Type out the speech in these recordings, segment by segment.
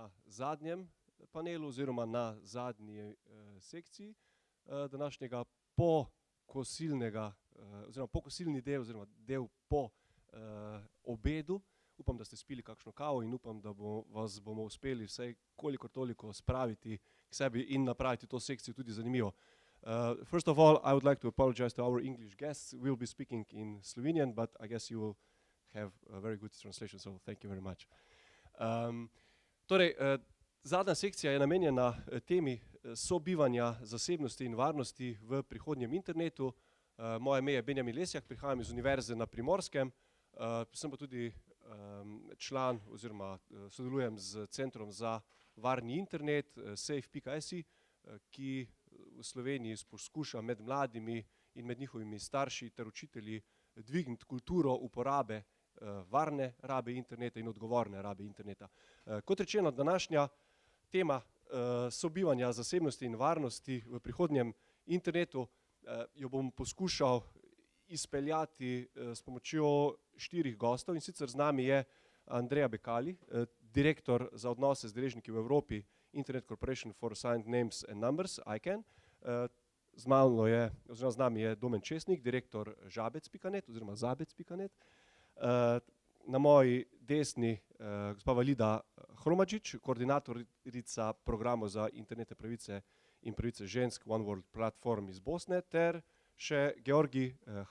na zadnjem panelu oziroma na zadnji sekciji današnjega pokosilni del oziroma del po obedu. Upam, da ste spili kakšno kavo in upam, da vas bomo uspeli vsaj kolikor toliko spraviti k sebi in napraviti to sekcijo tudi zanimivo. First of all, I would like to apologize to our English guests. We'll be speaking in Slovenian, but I guess you will have a very good translation, so thank you very much. Zadnja sekcija je namenjena temi sobivanja, zasebnosti in varnosti v prihodnjem internetu. Moje ime je Benjamin Lesjak, prihajam iz Univerze na Primorskem. Sem pa tudi član oziroma sodelujem z Centrom za varni internet, safe.si, ki v Sloveniji poskuša med mladimi in med njihovimi starši ter učitelji dvigniti kulturo uporabe varne rabe interneta in odgovorne rabe interneta. Kot rečeno, današnja tema sobivanja, zasebnosti in varnosti v prihodnjem internetu jo bom poskušal izpeljati s pomočjo 4 gostov, in sicer z nami je Andrea Beccalli, direktor za odnose z deležniki v Evropi, Internet Corporation for Assigned Names and Numbers, ICANN. Z nami je Domen Česnik, direktor žabec.net oziroma zabec.net. Na moji desni gospa Valida Hromadžić, koordinatorica programov za internetne pravice in pravice žensk One World platform iz Bosne, ter še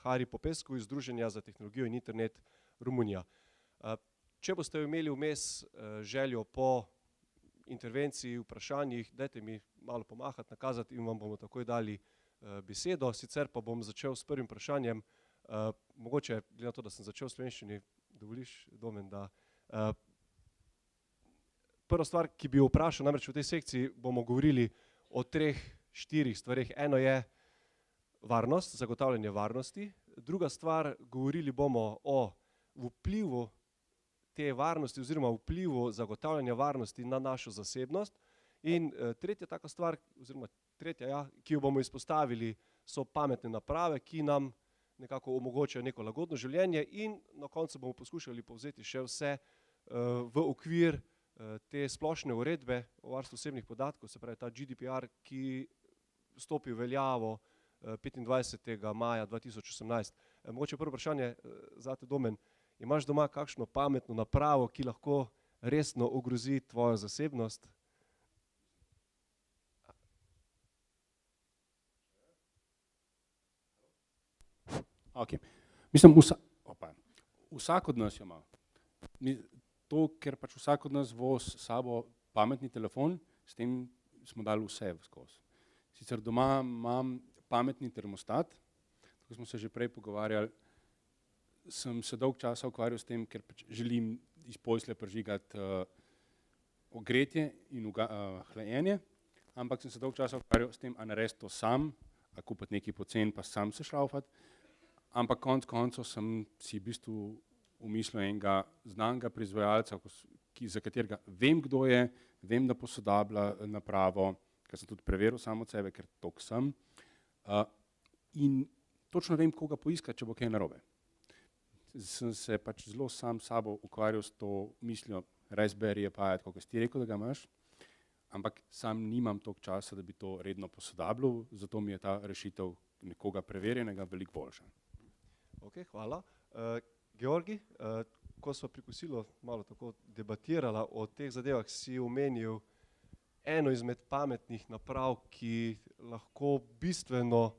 Hari Popescu iz Združenja za tehnologijo in internet Romunija. Če boste imeli vmes željo po intervenciji, vprašanjih, dajte mi malo pomahati, nakazati in vam bomo takoj dali besedo. Sicer pa bom začel s prvim vprašanjem. Mogoče, glede na to, da sem začel v slovenščini, dovoliš, Domen, da prva stvar, ki bi jo vprašal, namreč v tej sekciji bomo govorili o 3-4 stvareh. Eno je varnost, zagotavljanje varnosti. Druga stvar, govorili bomo o vplivu te varnosti oziroma vplivu zagotavljanja varnosti na našo zasebnost. In tretja taka stvar, oziroma ki jo bomo izpostavili, so pametne naprave, ki nam nekako omogočajo neko lagodno življenje, in na koncu bomo poskušali povzeti še vse v okvir te splošne uredbe o varstvu osebnih podatkov, se pravi ta GDPR, ki stopi v veljavo 25. maja 2018. Mogoče prvo vprašanje zate, Domen, imaš doma kakšno pametno napravo, ki lahko resno ogrozi tvojo zasebnost? Ok. Mislim, vsak od nas jo ima. To, ker pač vsak od nas vozi s sabo pametni telefon, s tem smo dali vse skozi. Sicer doma imam pametni termostat, tako smo se že prej pogovarjali, sem se dolg časa ukvarjal s tem, ker pač želim iz posle prižigati ogretje in hlajenje, ampak sem se dolg časa ukvarjal s tem, a narediti to sam, a kupiti nekaj poceni pa sam se šlaufati, ampak konec koncev sem si v bistvu umislil enega znanega proizvajalca, za katerega vem, kdo je, vem, da posodablja napravo, ker sem tudi preveril samo od sebe, ker toliko sem, in točno vem, koga poiskati, če bo kaj narobe. Sem se pač zelo sam sabo ukvarjal s to mislijo, Raspberry je pa, kako si ti rekel, da ga imaš, ampak sam nimam toliko časa, da bi to redno posodabljal, zato mi je ta rešitev nekoga preverjenega veliko boljša. Ok, hvala. Georgi, ko smo pri kosilu malo tako debatirala o teh zadevah, si omenil eno izmed pametnih naprav, ki lahko bistveno,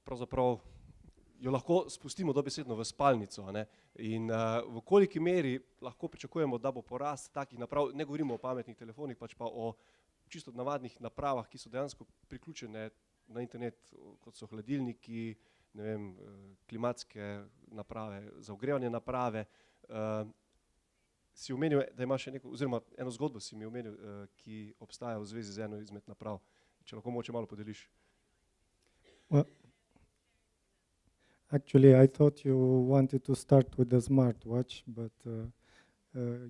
pravzaprav jo lahko spustimo dobesedno v spalnico, ne? In v koliki meri lahko pričakujemo, da bo porast takih naprav, ne govorimo o pametnih telefonih, pač pa o čisto navadnih napravah, ki so dejansko priključene na internet, kot so hladilniki, ne vem, klimatske naprave, za ogrevanje naprave. Si omenil, da ima še neko, oziroma eno zgodbo si mi omenil, ki obstaja v zvezi z eno izmed naprav. Če lahko mogoče malo podeliš. Well, actually, I thought you wanted to start with the smartwatch, but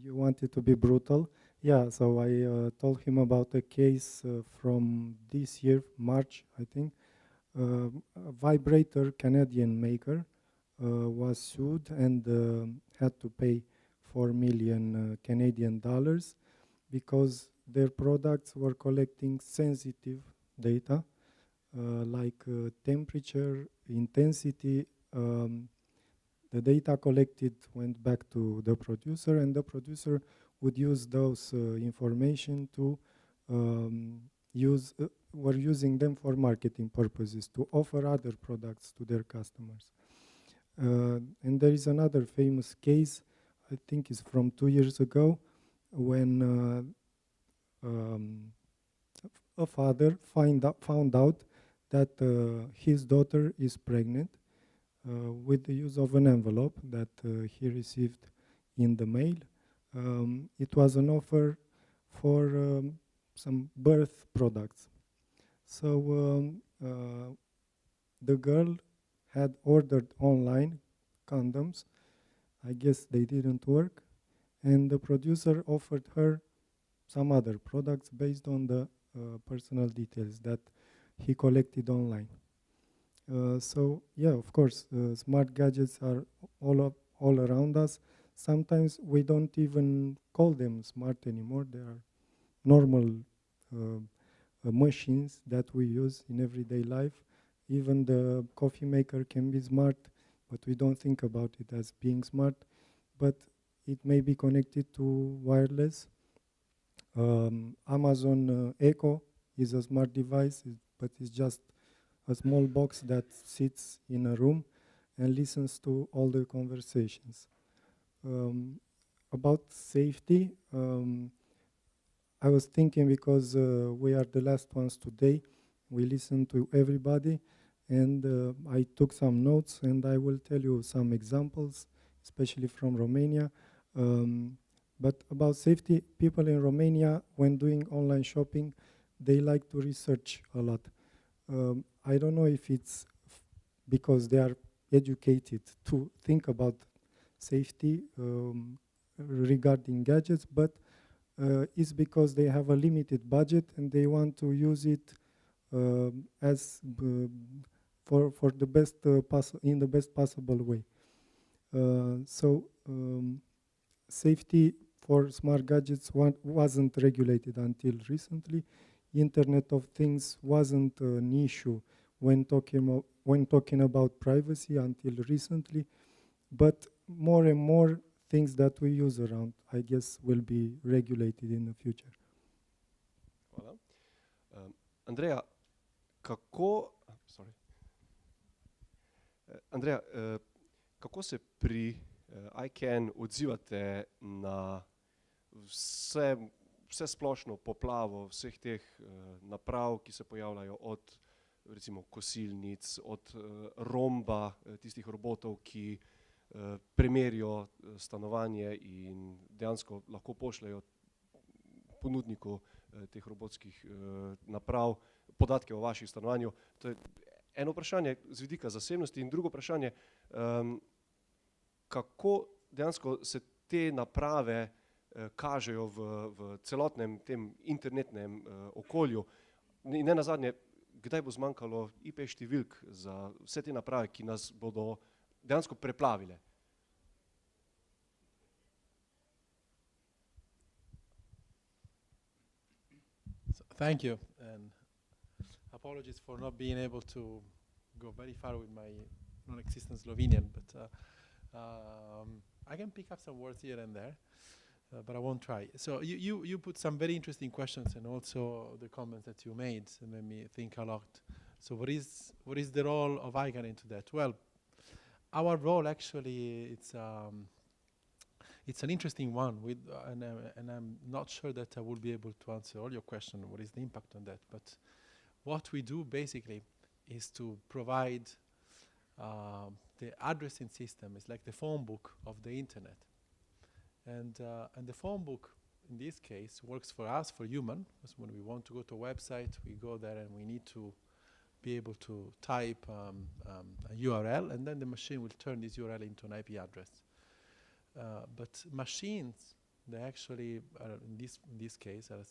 you wanted to be brutal. Yeah, so I told him about a case from this year, March, I think. A vibrator Canadian maker was sued and had to pay $4 million Canadian because their products were collecting sensitive data like temperature, intensity. The data collected went back to the producer, and the producer would use those information to were using them for marketing purposes, to offer other products to their customers. And there is another famous case, I think it's from 2 years ago, when a father found out that his daughter is pregnant with the use of an envelope that he received in the mail. It was an offer for some birth products. So the girl had ordered online condoms. I guess they didn't work. And the producer offered her some other products based on the personal details that he collected online. So yeah, of course, smart gadgets are all around us. Sometimes we don't even call them smart anymore. They are normal machines that we use in everyday life. Even the coffee maker can be smart, but we don't think about it as being smart. But it may be connected to wireless. Amazon Echo is a smart device, but it's just a small box that sits in a room and listens to all the conversations. About safety, I was thinking, because we are the last ones today, we listen to everybody, and I took some notes, and I will tell you some examples, especially from Romania. But about safety, people in Romania, when doing online shopping, they like to research a lot. I don't know if it's because they are educated to think about safety regarding gadgets, but it's because they have a limited budget and they want to use it as for the best in the best possible way. So safety for smart gadgets wasn't regulated until recently. Internet of Things wasn't an issue when talking about privacy until recently, but more and more things that we use around, I guess, will be regulated in the future. Hvala. Andrea, kako se pri ICANN odzivate na vse splošno poplavo vseh teh naprav, ki se pojavljajo od recimo kosilnic, od romba, tistih robotov, ki premerijo stanovanje in dejansko lahko pošljajo ponudniku teh robotskih naprav podatke o vaših stanovanju. To je eno vprašanje z vidika zasebnosti in drugo vprašanje, kako dejansko se te naprave kažejo v celotnem tem internetnem okolju. In ne nazadnje, kdaj bo zmanjkalo IP številk za vse te naprave, ki nas bodo dejansko preplavile? Thank you, and apologies for not being able to go very far with my non-existent Slovenian, but I can pick up some words here and there, but I won't try. So you put some very interesting questions, and also the comments that you made made me think a lot. So what is the role of ICANN into that? Well, our role actually, it's an interesting one, and I'm not sure that I will be able to answer all your questions, what is the impact on that. But what we do basically is to provide the addressing system. It's like the phone book of the internet. And the phone book, in this case, works for us, for human, because when we want to go to a website, we go there and we need to be able to type a URL, and then the machine will turn this URL into an IP address. But machines, they actually are in this case are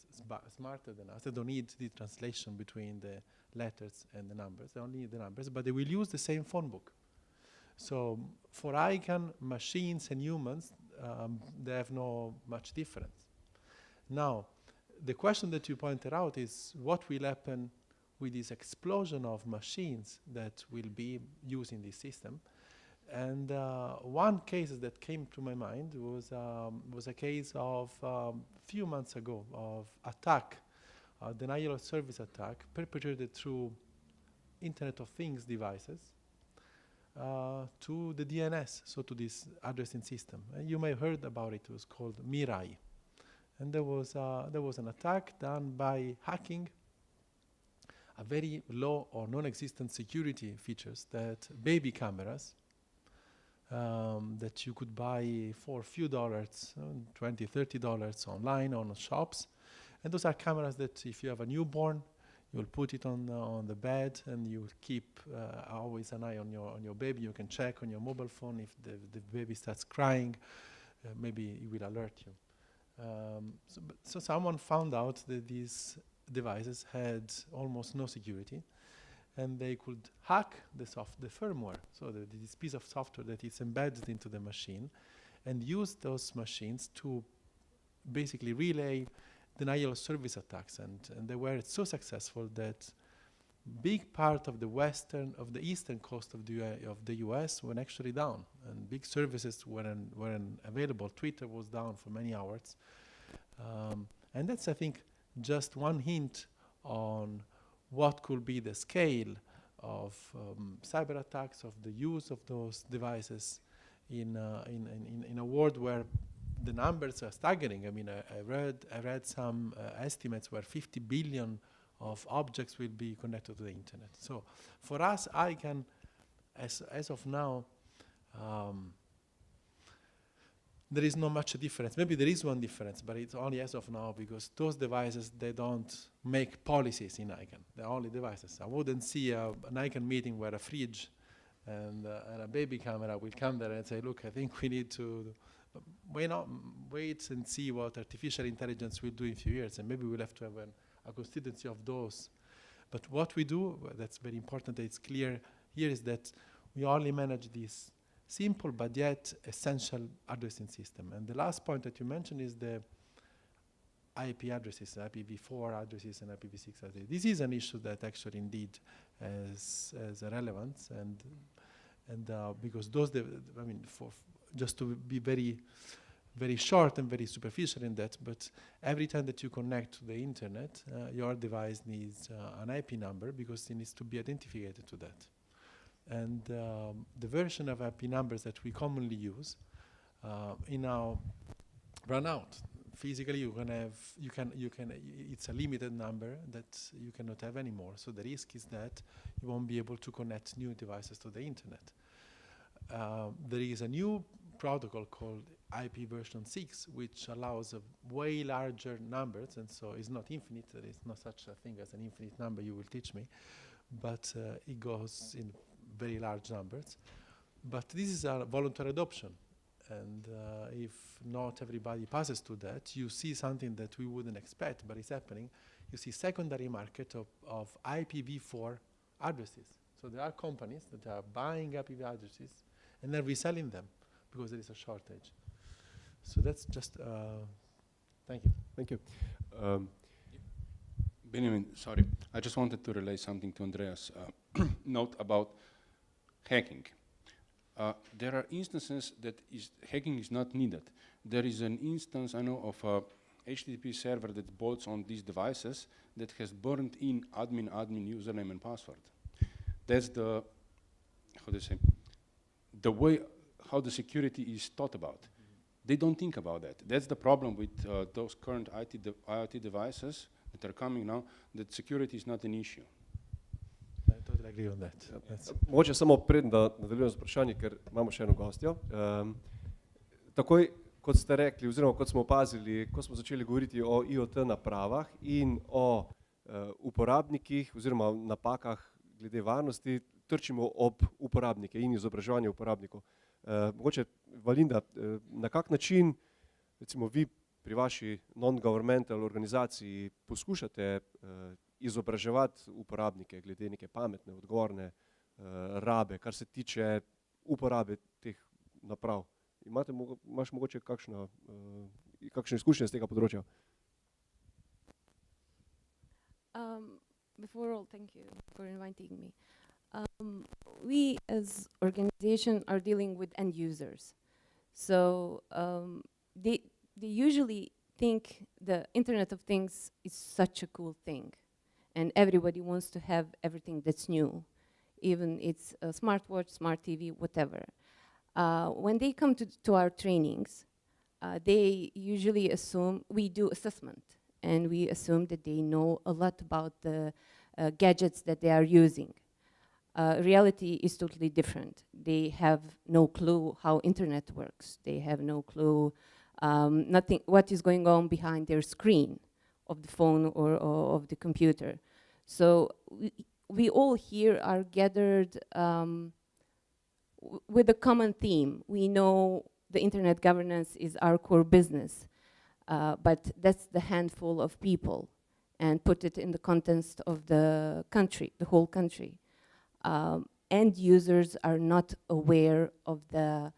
smarter than us. They don't need the translation between the letters and the numbers. They only need the numbers, but they will use the same phone book. So for ICANN, machines and humans, they have no much difference. Now, the question that you pointed out is what will happen with this explosion of machines that will be using this system. And one case that came to my mind was a case of few months ago of attack, denial of service attack perpetrated through Internet of Things devices to the DNS, so to this addressing system. And you may have heard about it. It was called Mirai. And there was an attack done by hacking a very low or non-existent security features that baby cameras that you could buy for a few dollars, $20, $30 online on shops. And those are cameras that if you have a newborn, you'll put it on the bed and you keep always an eye on your baby. You can check on your mobile phone if the baby starts crying, maybe it will alert you. So someone found out that these devices had almost no security, and they could hack the firmware, so this piece of software that is embedded into the machine, and use those machines to basically relay denial of service attacks. And they were so successful that big part of the eastern coast of the US went actually down, and big services weren't available. Twitter was down for many hours. And that's, I think, just one hint on what could be the scale of cyber attacks, of the use of those devices in a world where the numbers are staggering. I mean, I read some estimates where 50 billion of objects will be connected to the internet. So for us, ICANN, as of now, there is not much difference. Maybe there is one difference, but it's only as of now because those devices, they don't make policies in ICANN. They're only devices. I wouldn't see an ICANN meeting where a fridge and a baby camera will come there and say, look, I think we need to wait and see what artificial intelligence will do in a few years, and maybe we'll have to have a constituency of those. But what we do, that's very important, that it's clear here, is that we only manage this simple but yet essential addressing system. And the last point that you mentioned is the IP addresses, IPv4 addresses and IPv6 addresses. This is an issue that actually indeed has a relevance, and because those, just to be very, very short and very superficial in that, but every time that you connect to the internet, your device needs an IP number because it needs to be identified to that. And the version of IP numbers that we commonly use now run out. Physically, it's a limited number that you cannot have anymore. So the risk is that you won't be able to connect new devices to the internet. There is a new protocol called IP version 6, which allows a way larger numbers, and so it's not infinite. There is no such a thing as an infinite number, you will teach me, but it goes in very large numbers. But this is a voluntary adoption, and if not everybody passes to that, you see something that we wouldn't expect, but it's happening. You see secondary market of IPv4 addresses. So there are companies that are buying IPv addresses and they're reselling them because there is a shortage. So that's just, thank you. Thank you. Benjamin, sorry, I just wanted to relay something to Andrea's note about hacking. There are instances that hacking is not needed. There is an instance, I know, of a HTTP server that bolts on these devices that has burned in admin username and password. That's the, how do you say, the way how the security is thought about. They don't think about that. That's the problem with those current IoT devices that are coming now, that security is not an issue. I totally agree on that. Mogoče samo preden, da nadaljujem z vprašanje, ker imamo še eno gostjo. Takoj, kot ste rekli, oziroma kot smo opazili, ko smo začeli govoriti o IoT napravah in o uporabnikih oziroma napakah glede varnosti, trčimo ob uporabnike in izobraževanje uporabnikov. Mogoče, Valinda, na kak način, recimo vi pri vaši non-governmental organizaciji poskušate izobraževati uporabnike glede neke pametne, odgovorne rabe, kar se tiče uporabe teh naprav? Imaš mogoče kakšne izkušnje z tega področja? Before all, thank you for inviting me. We as organization are dealing with end users. So they usually think the Internet of Things is such a cool thing. And everybody wants to have everything that's new. Even it's a smartwatch, smart TV, whatever. When they come to our trainings, they usually assume we do assessment. And we assume that they know a lot about the gadgets that they are using. Reality is totally different. They have no clue how internet works. They have no clue nothing what is going on behind their screen of the phone or of the computer. So we all here are gathered with a common theme. We know the internet governance is our core business, but that's the handful of people, and put it in the context of the country, the whole country. End users are not aware of the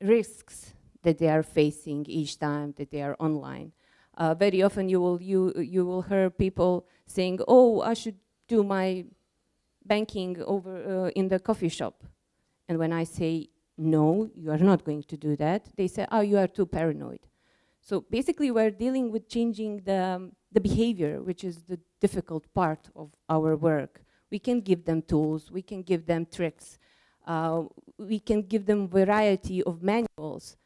risks that they are facing each time that they are online. Very often you will hear people saying, "Oh, I should do my banking over in the coffee shop." And when I say, "No, you are not going to do that," they say, "Oh, you are too paranoid." So basically we're dealing with changing the behavior, which is the difficult part of our work. We can give them tools, we can give them tricks, we can give them variety of manuals,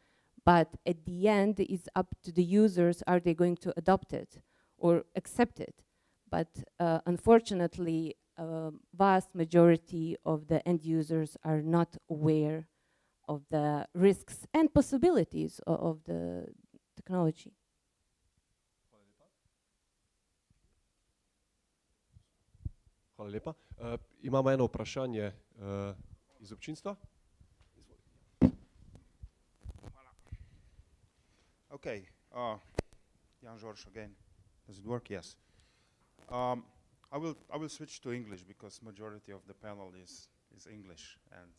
but at the end it's up to the users, are they going to adopt it or accept it? But unfortunately, vast majority of the end users are not aware of the risks and possibilities of the technology. Hvala lepa. Imamo eno vprašanje iz občinstva. Okay, Jan Žorž again. Does it work? Yes. I will switch to English because majority of the panel is English, and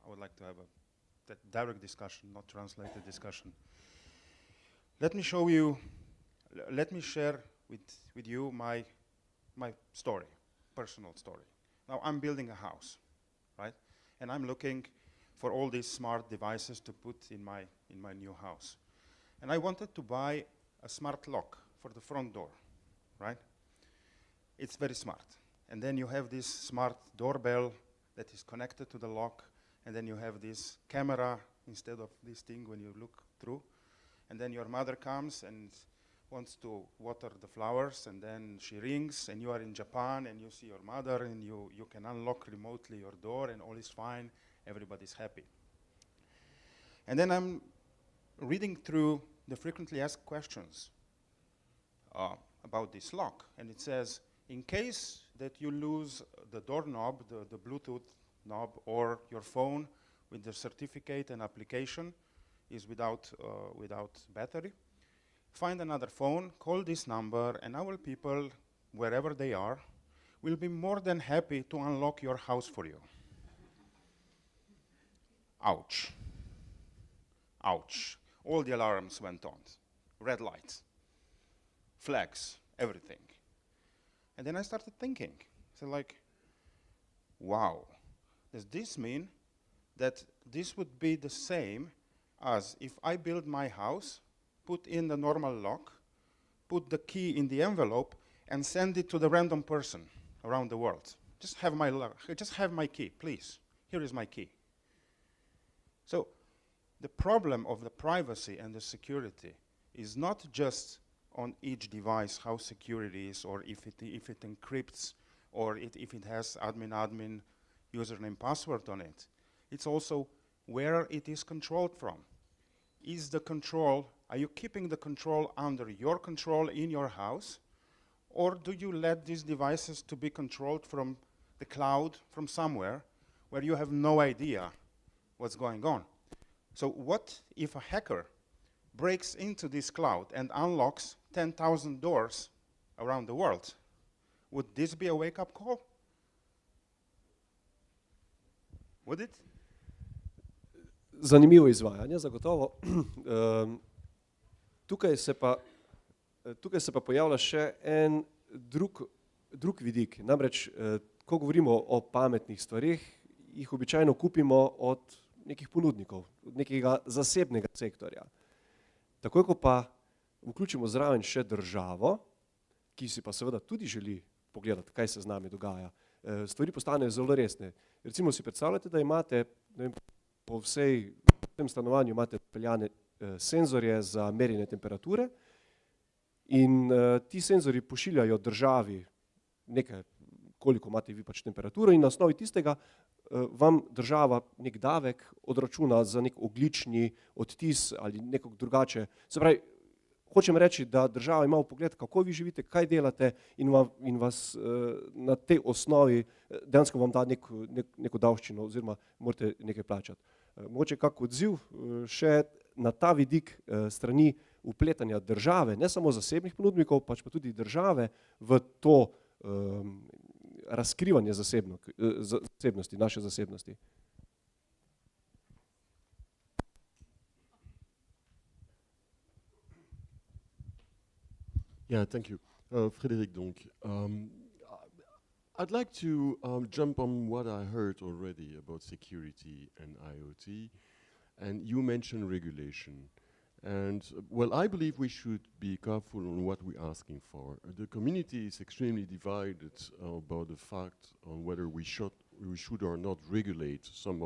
I would like to have a direct discussion, not translated discussion. Let me show you. Let me share with you my story, personal story. Now I'm building a house, right? And I'm looking for all these smart devices to put in my new house. And I wanted to buy a smart lock for the front door, right? It's very smart. And then you have this smart doorbell that is connected to the lock, and then you have this camera instead of this thing when you look through. And then your mother comes and wants to water the flowers, and then she rings, and you are in Japan, and you see your mother, and you can unlock remotely your door, and all is fine, everybody's happy. And then I'm reading through the frequently asked questions about this lock, and it says, in case that you lose the doorknob, the Bluetooth knob, or your phone with the certificate and application is without battery, find another phone, call this number, and our people, wherever they are, will be more than happy to unlock your house for you. Ouch. Ouch. All the alarms went on. Red lights, flags, everything. And then I started thinking, so like, wow, does this mean that this would be the same as if I build my house, put in the normal lock, put the key in the envelope, and send it to the random person around the world? Just have my lock, just have my key, please. Here is my key. So the problem of the privacy and the security is not just on each device how secure it is, or if it encrypts, or if it has admin username password on it. It's also where it is controlled from. Is the control, are you keeping the control under your control in your house, or do you let these devices to be controlled from the cloud, from somewhere, where you have no idea what's going on? So what if a hacker breaks into this cloud and unlocks 10,000 doors around the world? Would this be a wake-up call? Would it? Zanimivo izvajanje, zagotovo. Tukaj se pa pojavlja še en drug vidik. Namreč, ko govorimo o pametnih stvarih, jih običajno kupimo od nekih ponudnikov, od nekega zasebnega sektorja. Takoj, ko pa vključimo zraven še državo, ki si pa seveda tudi želi pogledati, kaj se z nami dogaja, stvari postanejo zelo resne. Recimo si predstavljate, da imate, ne vem, po vsem stanovanju imate peljane senzorje za merjenje temperature in ti senzori pošiljajo državi nekaj, koliko imate vi pač temperaturo in na osnovi tistega vam država nek davek odračuna za nek ogljični odtis ali nekako drugače. Se pravi, hočem reči, da država ima vpogled, kako vi živite, kaj delate in vas na tej osnovi dejansko vam da neko davščino oziroma morate nekaj plačati. Mogoče kak odziv še na ta vidik strani vpletanja države, ne samo zasebnih ponudnikov, pač pa tudi države v to razkrivanje zasebnosti, naše zasebnosti. Yeah, thank you. Frédéric, donc. I'd like to jump on what I heard already about security and IoT. And you mentioned regulation. And, well, I believe we should be careful on what we're asking for. The community is extremely divided about the fact on whether we should or not regulate some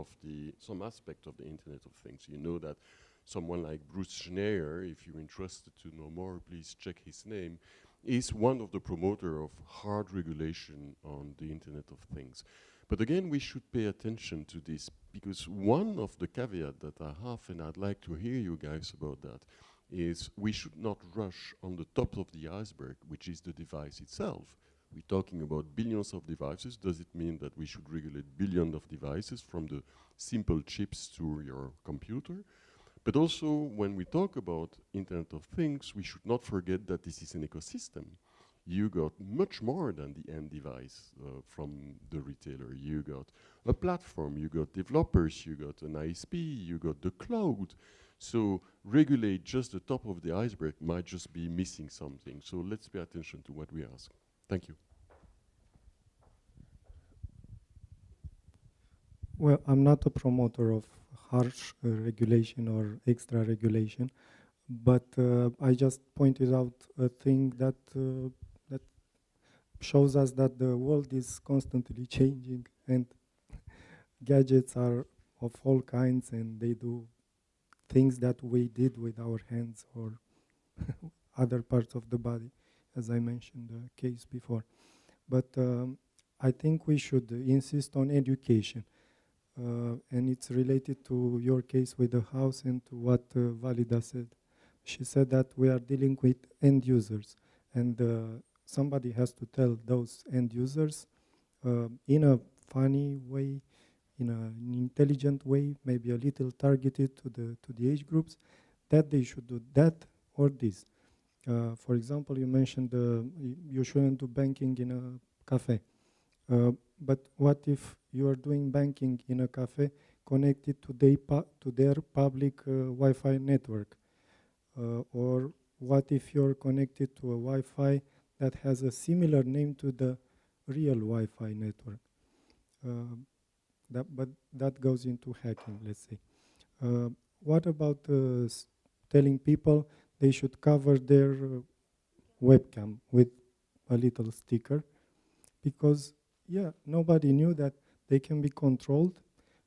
aspect of the Internet of Things. You know that someone like Bruce Schneier, if you're interested to know more, please check his name, is one of the promoters of hard regulation on the Internet of Things. But again, we should pay attention to this, because one of the caveats that I have, and I'd like to hear you guys about that, is we should not rush on the top of the iceberg, which is the device itself. We're talking about billions of devices. Does it mean that we should regulate billions of devices from the simple chips to your computer? But also, when we talk about Internet of Things, we should not forget that this is an ecosystem. You got much more than the end device from the retailer. You got a platform, you got developers, you got an ISP, you got the cloud. So regulate just the top of the iceberg might just be missing something. So let's pay attention to what we ask. Thank you. Well, I'm not a promoter of harsh regulation or extra regulation, but I just pointed out a thing that that shows us that the world is constantly changing and gadgets are of all kinds and they do things that we did with our hands or other parts of the body, as I mentioned the case before. But I think we should insist on education. And it's related to your case with the house and to what Valida said. She said that we are dealing with end users, and somebody has to tell those end users in a funny way, in an intelligent way, maybe a little targeted to the age groups, that they should do that or this. For example, you mentioned you shouldn't do banking in a cafe. But what if you are doing banking in a cafe connected to their public Wi-Fi network? Or what if you're connected to a Wi-Fi that has a similar name to the real Wi-Fi network? But that goes into hacking, let's say. What about telling people they should cover their webcam with a little sticker? Because nobody knew that they can be controlled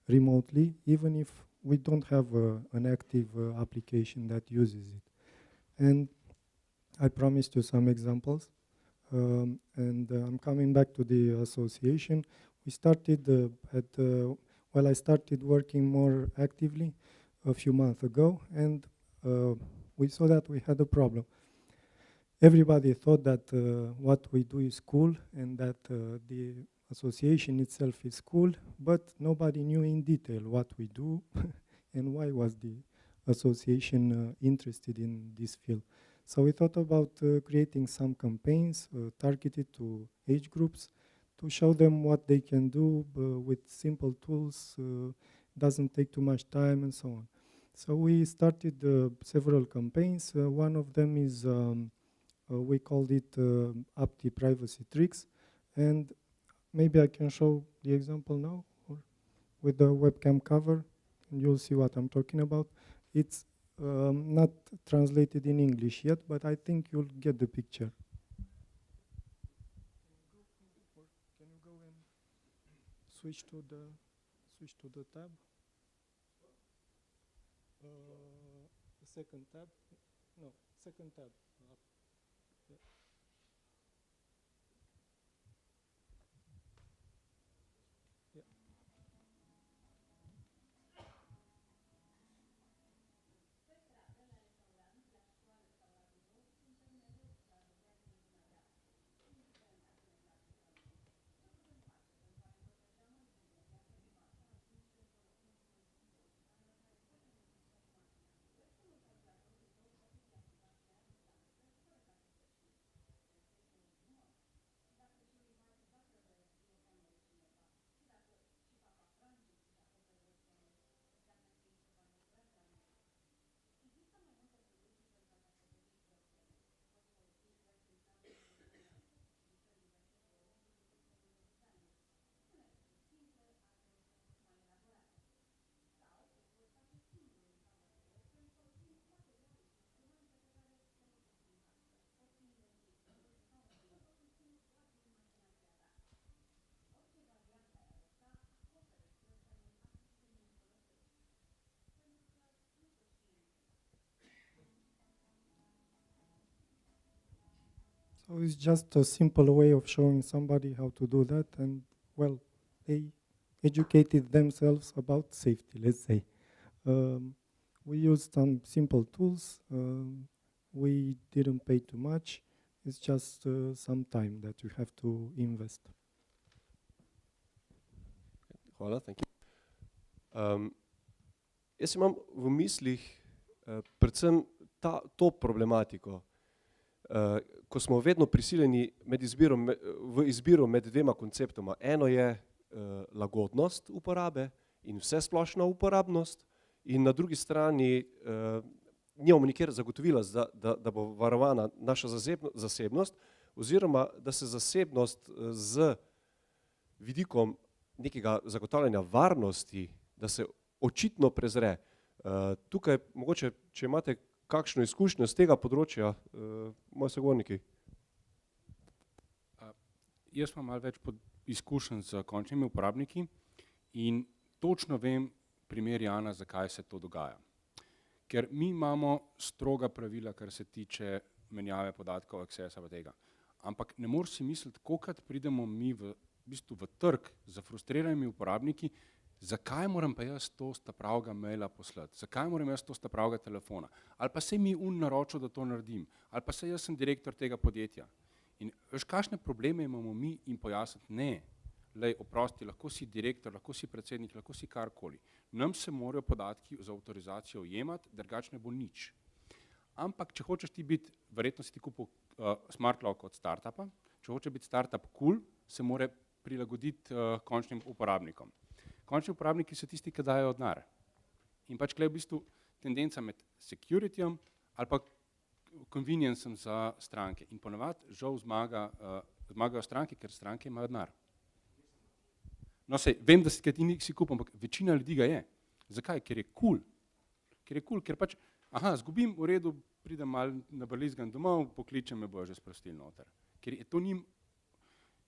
remotely, even if we don't have an active application that uses it. And I promised you some examples. And I'm coming back to the association. We started I started working more actively a few months ago, and we saw that we had a problem. Everybody thought that what we do is cool and that the association itself is cool, but nobody knew in detail what we do and why was the association interested in this field. So we thought about creating some campaigns targeted to age groups to show them what they can do with simple tools, doesn't take too much time and so on. So we started several campaigns. One of them is We called it APT privacy tricks, and maybe I can show the example now or with the webcam cover, and you'll see what I'm talking about. It's not translated in English yet, but I think you'll get the picture. Can you go and switch to the tab? The second tab? No, second tab. Up. Yeah. Yeah. So it's just a simple way of showing somebody how to do that, and well, they educated themselves about safety, let's say. We used some simple tools. We didn't pay too much. It's just some time that you have to invest. Hvala, thank you. Jaz imam v mislih predvsem to problematiko, ko smo vedno prisiljeni v izbiro med dvema konceptoma. Eno je lagodnost uporabe in vsesplošna uporabnost, in na drugi strani nimamo nikjer zagotovila, da bo varovana naša zasebnost, oziroma da se zasebnost z vidikom nekega zagotavljanja varnosti, da se očitno prezre. Tukaj mogoče, če imate kakšno izkušnjo z tega področja, moji sogovorniki? Jaz imam malo več izkušenj z končnimi uporabniki in točno vem primer Jana, zakaj se to dogaja. Ker mi imamo stroga pravila, kar se tiče menjave podatkov, accessa pa tega. Ampak ne moreš si misliti, kolikrat pridemo mi v trg za frustriranimi uporabniki, zakaj moram pa jaz to sta pravega maila poslati, zakaj moram jaz to sta pravega telefona, ali pa se mi naročil, da to naredim, ali pa se jaz sem direktor tega podjetja. In veš, kakšne probleme imamo mi in pojasniti, ne, lej, oprosti, lahko si direktor, lahko si predsednik, lahko si karkoli. Nam se morajo podatki za avtorizacijo ujemati, drugače ne bo nič. Ampak, če hočeš ti biti, verjetno si ti kupil smart lock od startupa, če hoče biti startup cool, se mora prilagoditi končnim uporabnikom. Končni uporabniki so tisti, ki dajo denar. In pač tukaj je v bistvu tendenca med securityjem ali pa conveniencem za stranke. In ponavadi žal zmagajo stranke, ker stranke imajo denar. No, sej, vem, da ti nisi kupil, ampak večina ljudi ga je. Zakaj? Ker je cool. Ker pač, zgubim, v redu, pridem malo na balizgan domov, pokličem, me bojo že sprostili noter. Ker je to njim,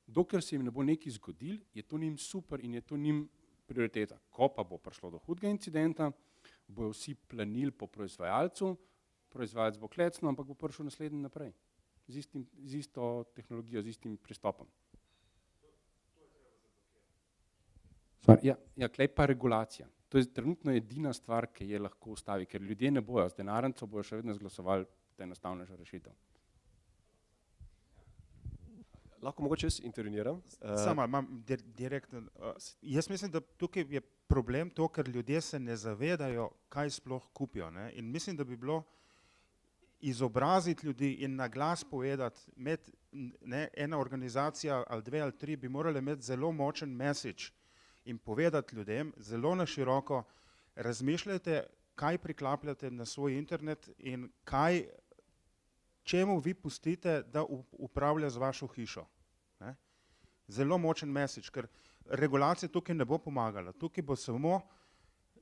dokler se jim ne bo nekaj zgodil, je to njim super in je to njim prioriteta. Ko pa bo prišlo do hudega incidenta, bojo vsi planili po proizvajalcu, proizvajalec bo klecno, ampak bo prišel naslednji naprej. Z isto tehnologijo, z istim pristopom. Ja, klej pa regulacija. To je trenutno edina stvar, ki je lahko ustavi, ker ljudje ne bojo, z denarnico bojo še vedno zglasovali ta enostavnejša rešitev. Lahko mogoče jaz interveniram? Samo imam direktno. Jaz mislim, da tukaj je problem to, ker ljudje se ne zavedajo, kaj sploh kupijo. Ne? In mislim, da bi bilo izobraziti ljudi in na glas povedati, ena organizacija ali dve ali tri bi morali imeti zelo močen message in povedati ljudem zelo na široko, razmišljajte, kaj priklapljate na svoj internet in kaj, čemu vi pustite, da upravlja z vašo hišo. Ne? Zelo močen message, ker regulacija tukaj ne bo pomagala. Tukaj bo samo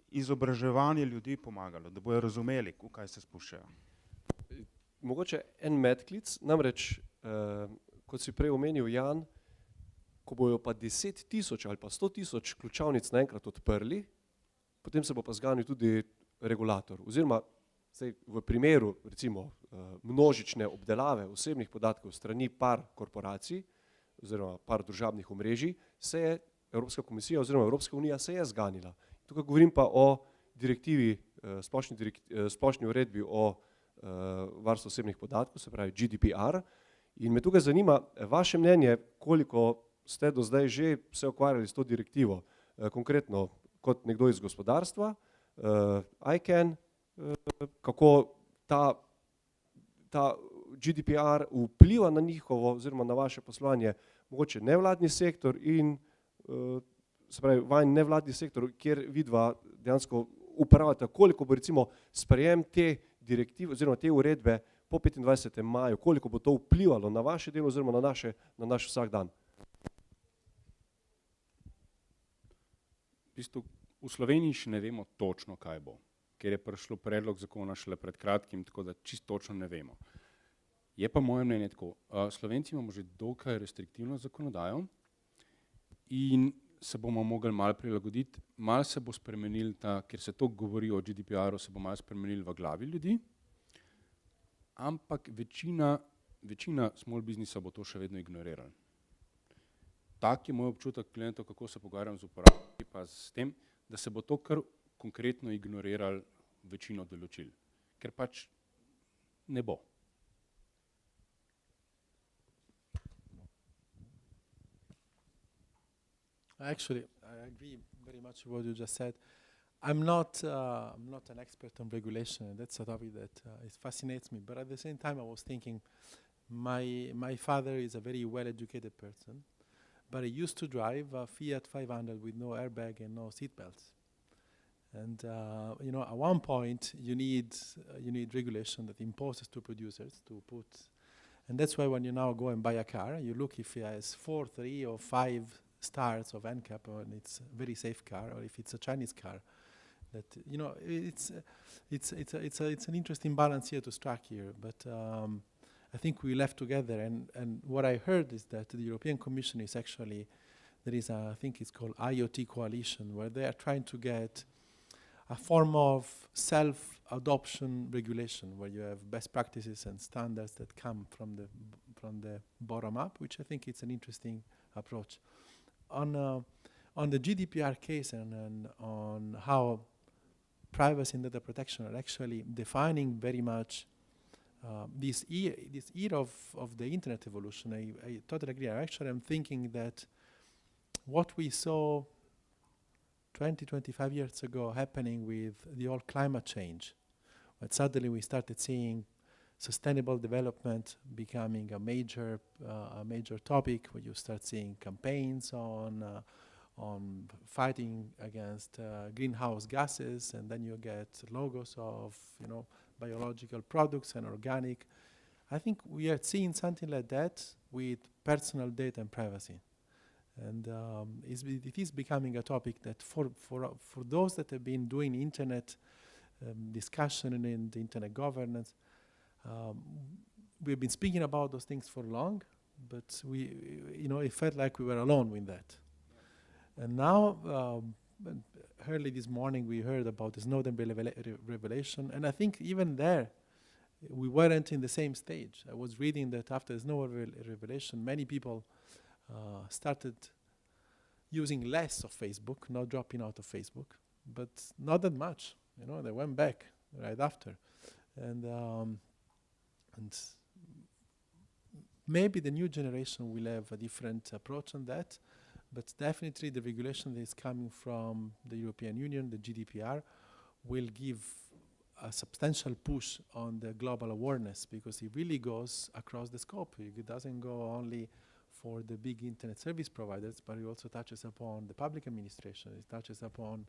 izobraževanje ljudi pomagalo, da bojo razumeli, v kaj se spuščajo. Mogoče en medklic, namreč, kot si prej omenil, Jan, ko bojo pa 10.000 ali pa 100.000 ključavnic naenkrat odprli, potem se bo pa zganil tudi regulator. Oziroma, v primeru recimo množične obdelave osebnih podatkov strani par korporacij oziroma par družabnih omrežij, se je Evropska komisija oziroma Evropska unija se je zganila. Tukaj govorim pa o direktivi, splošni uredbi o varstvu osebnih podatkov, se pravi GDPR. In me tukaj zanima vaše mnenje, koliko ste do zdaj že se ukvarjali s to direktivo, konkretno kot nekdo iz gospodarstva, ICANN, kako ta GDPR vpliva na njihovo oziroma na vaše poslovanje, mogoče nevladni sektor in se pravi vajen nevladni sektor, kjer vidva dejansko upravljata, koliko bo recimo sprejem te direktive oziroma te uredbe po 25. maju, koliko bo to vplivalo na vaše delo oziroma na naš vsak dan. V Sloveniji še ne vemo točno, kaj bo, ker je prišlo predlog zakona šele pred kratkim, tako da čisto točno ne vemo. Je pa moje mnenje tako, Slovenci imamo že dokaj restriktivno zakonodajo in se bomo mogli malo prilagoditi, malo se bo spremenil ker se to govori o GDPR-u, se bo malo spremenil v glavi ljudi, ampak večina small businessa bo to še vedno ignorirala. Tak je moj občutek, glede na to, kako se pogovarjam z uporabniki, pa s tem, da se bo to kar konkretno ignoriralo večino določil, ker pač ne bo. Actually, I agree very much with what you just said. I'm not an expert on regulation, and that's a topic that it fascinates me. But at the same time, I was thinking, my father is a very well-educated person, but he used to drive a Fiat 500 with no airbag and no seat belts. And you know, at one point, you need regulation that imposes to producers to put, and that's why when you now go and buy a car, you look if it has 4, 3, or 5 stars of NCAP, and it's a very safe car, or if it's a Chinese car. That, you know, it's an interesting balance here to strike here. But I think we left together, and what I heard is that the European Commission is actually, there is a, I think it's called IoT coalition, where they are trying to get a form of self-adoption regulation, where you have best practices and standards that come from the bottom up, which I think it's an interesting approach. On the GDPR case and on how privacy and data protection are actually defining very much this era of the internet evolution, I totally agree. Actually, I'm thinking that what we saw 20, 25 years ago happening with the whole climate change, but suddenly we started seeing sustainable development becoming a major topic, where you start seeing campaigns on fighting against greenhouse gases, and then you get logos of, you know, biological products and organic. I think we are seeing something like that with personal data and privacy, and it is becoming a topic that for those that have been doing internet discussion and the internet governance. We've been speaking about those things for long, but it felt like we were alone with that. And now, early this morning, we heard about the Snowden revelation, and I think even there, we weren't in the same stage. I was reading that after the Snowden revelation, many people started using less of Facebook, not dropping out of Facebook, but not that much. You know, they went back right after, and maybe the new generation will have a different approach on that, but definitely the regulation that is coming from the European Union, the GDPR, will give a substantial push on the global awareness, because it really goes across the scope. It doesn't go only for the big internet service providers, but it also touches upon the public administration. It touches upon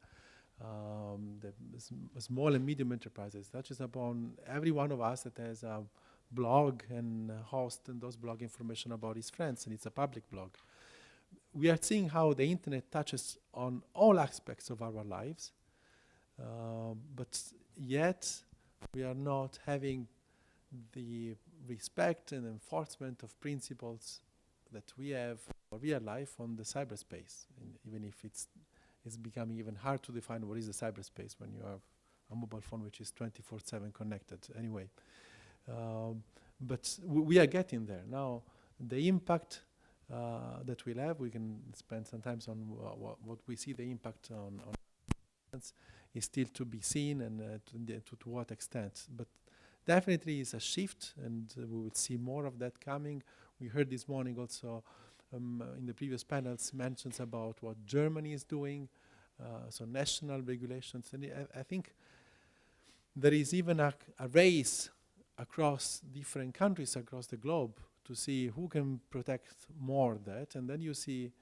the small and medium enterprises. It touches upon every one of us that has a blog and host and those blog information about his friends, and it's a public blog. We are seeing how the internet touches on all aspects of our lives, but yet we are not having the respect and enforcement of principles that we have for real life on the cyberspace. And even if it's becoming even hard to define what is the cyberspace when you have a mobile phone which is 24/7 connected anyway. But we are getting there. Now, the impact that we'll have, we can spend some time on what we see the impact on is still to be seen, and to what extent. But definitely is a shift, and we will see more of that coming. We heard this morning also in the previous panels mentions about what Germany is doing, so national regulations. And I think there is even a race across different countries across the globe to see who can protect more that, and then you see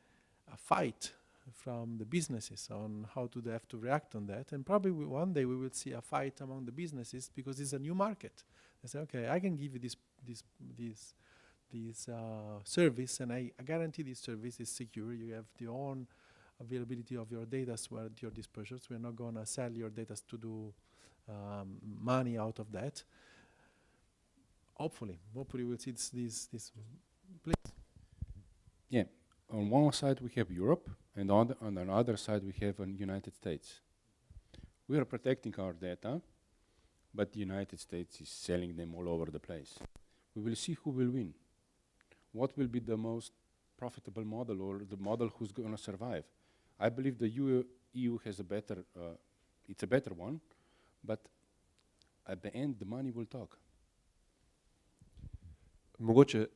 a fight from the businesses on how to have to react on that, and probably one day we will see a fight among the businesses because it's a new market. They say, okay, I can give you this service, and I guarantee this service is secure. You have the own availability of your data at your disposal. We're not going to sell your data to do money out of that. Hopefully we'll see this. Please. Yeah, on one side we have Europe, and on the other side we have the United States. We are protecting our data, but the United States is selling them all over the place. We will see who will win. What will be the most profitable model, or the model who's going to survive? I believe the EU has a better, it's a better one, but at the end the money will talk. Mogoče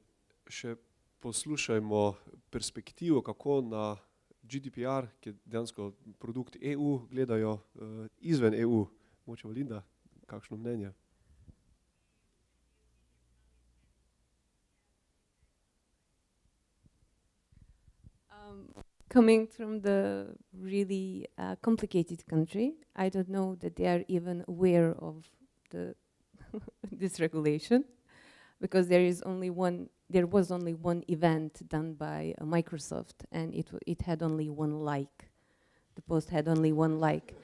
še poslušajmo perspektivo, kako na GDPR, ki je dejansko produkt EU, gledajo izven EU. Mogoče Valida, kakšno mnenje? Coming from the really complicated country, I don't know that they are even aware of this regulation, because there was only one event done by Microsoft, and it had only one like. The post had only one like.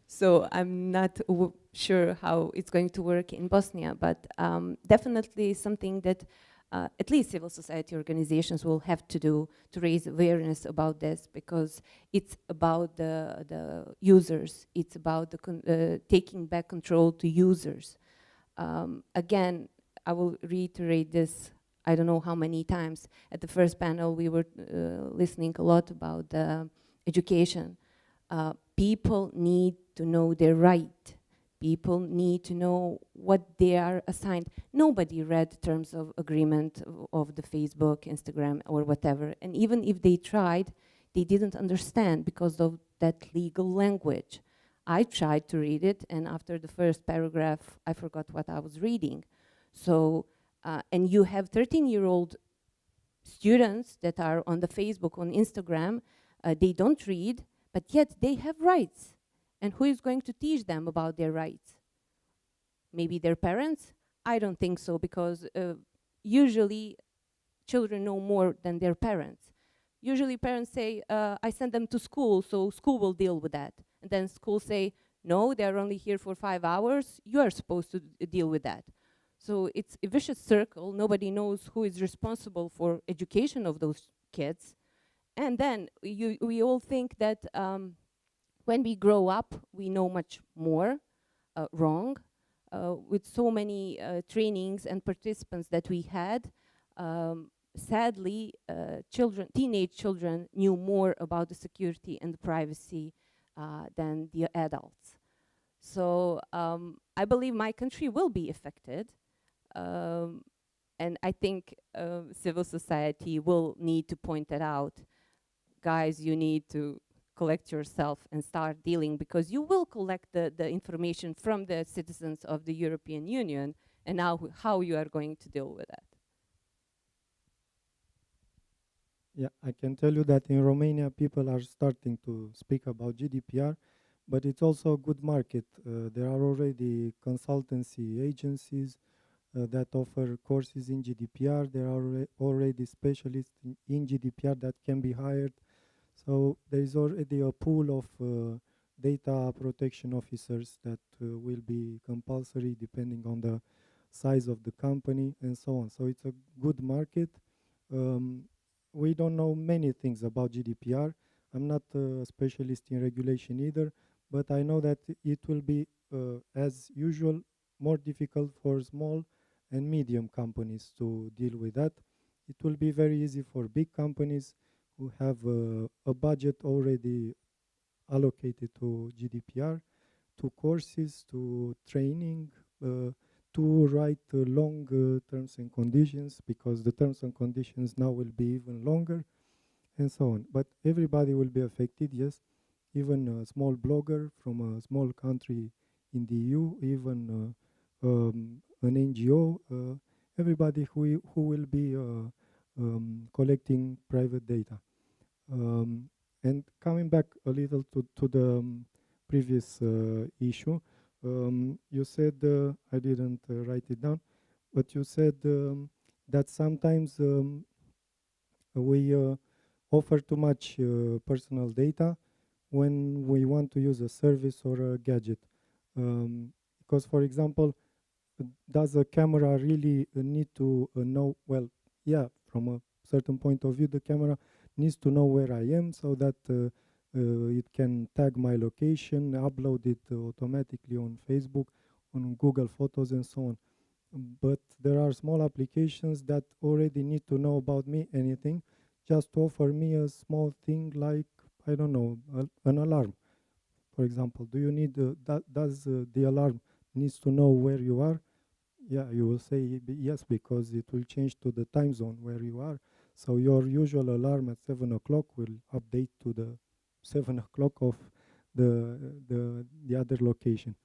So I'm not sure how it's going to work in Bosnia, but definitely something that at least civil society organizations will have to do to raise awareness about this, because it's about the users. It's about taking back control to users. Again, I will reiterate this, I don't know how many times. At the first panel, we were listening a lot about education. People need to know their right. People need to know what they are assigned. Nobody read terms of agreement of the Facebook, Instagram, or whatever. And even if they tried, they didn't understand because of that legal language. I tried to read it, and after the first paragraph, I forgot what I was reading. So, and you have 13-year-old students that are on the Facebook, on Instagram, they don't read, but yet they have rights. And who is going to teach them about their rights? Maybe their parents? I don't think so, because usually children know more than their parents. Usually parents say, I send them to school, so school will deal with that. And then school say, no, they're only here for 5 hours, you are supposed to deal with that. So it's a vicious circle. Nobody knows who is responsible for education of those kids. And then we all think that when we grow up, we know much more. Wrong. With so many trainings and participants that we had, sadly, teenage children knew more about the security and the privacy than the adults. So I believe my country will be affected. And I think civil society will need to point that out. Guys, you need to collect yourself and start dealing, because you will collect the information from the citizens of the European Union, and now how you are going to deal with that. Yeah, I can tell you that in Romania people are starting to speak about GDPR, but it's also a good market. There are already consultancy agencies that offer courses in GDPR. There are already specialists in GDPR that can be hired. So there is already a pool of data protection officers that will be compulsory depending on the size of the company and so on. So it's a good market. We don't know many things about GDPR. I'm not a specialist in regulation either, but I know that it will be, as usual, more difficult for small and medium companies to deal with that. It will be very easy for big companies who have a budget already allocated to GDPR, to courses, to training, to write long terms and conditions, because the terms and conditions now will be even longer, and so on. But everybody will be affected, yes, even a small blogger from a small country in the EU, even an NGO, everybody who will be collecting private data. And coming back a little to the previous issue, you said, I didn't write it down, but you said that sometimes we offer too much personal data when we want to use a service or a gadget. Because, for example, does a camera really need to know, well, yeah, from a certain point of view, the camera needs to know where I am so that it can tag my location, upload it automatically on Facebook, on Google Photos, and so on. But there are small applications that already need to know about me anything, just to offer me a small thing like, I don't know, an alarm, for example. Do you need, does the alarm needs to know where you are? Yeah, you will say yes, because it will change to the time zone where you are. So your usual alarm at 7 o'clock will update to the 7 o'clock of the other location.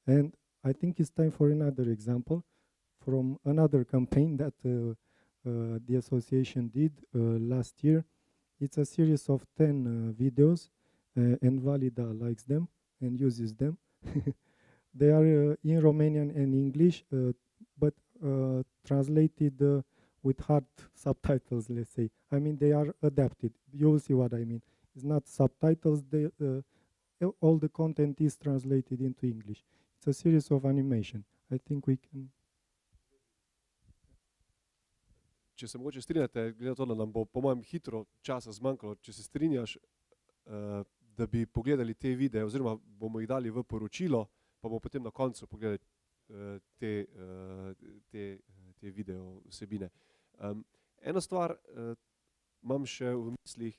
And I think it's time for another example from another campaign that the association did last year. It's a series of 10 videos, and Valida likes them and uses them. They are in Romanian and English, but translated with hard subtitles, let's say. I mean, they are adapted. You will see what I mean. It's not subtitles. All the content is translated into English. It's a series of animation. I think we can... Če se mogoče strinjate, glede to, da nam bo po mojem hitro časa zmanjkalo, če se strinjaš, da bi pogledali te videe, oziroma bomo jih dali v poročilo, pa bomo potem na koncu pogledali te video vsebine. Ena stvar imam še v mislih,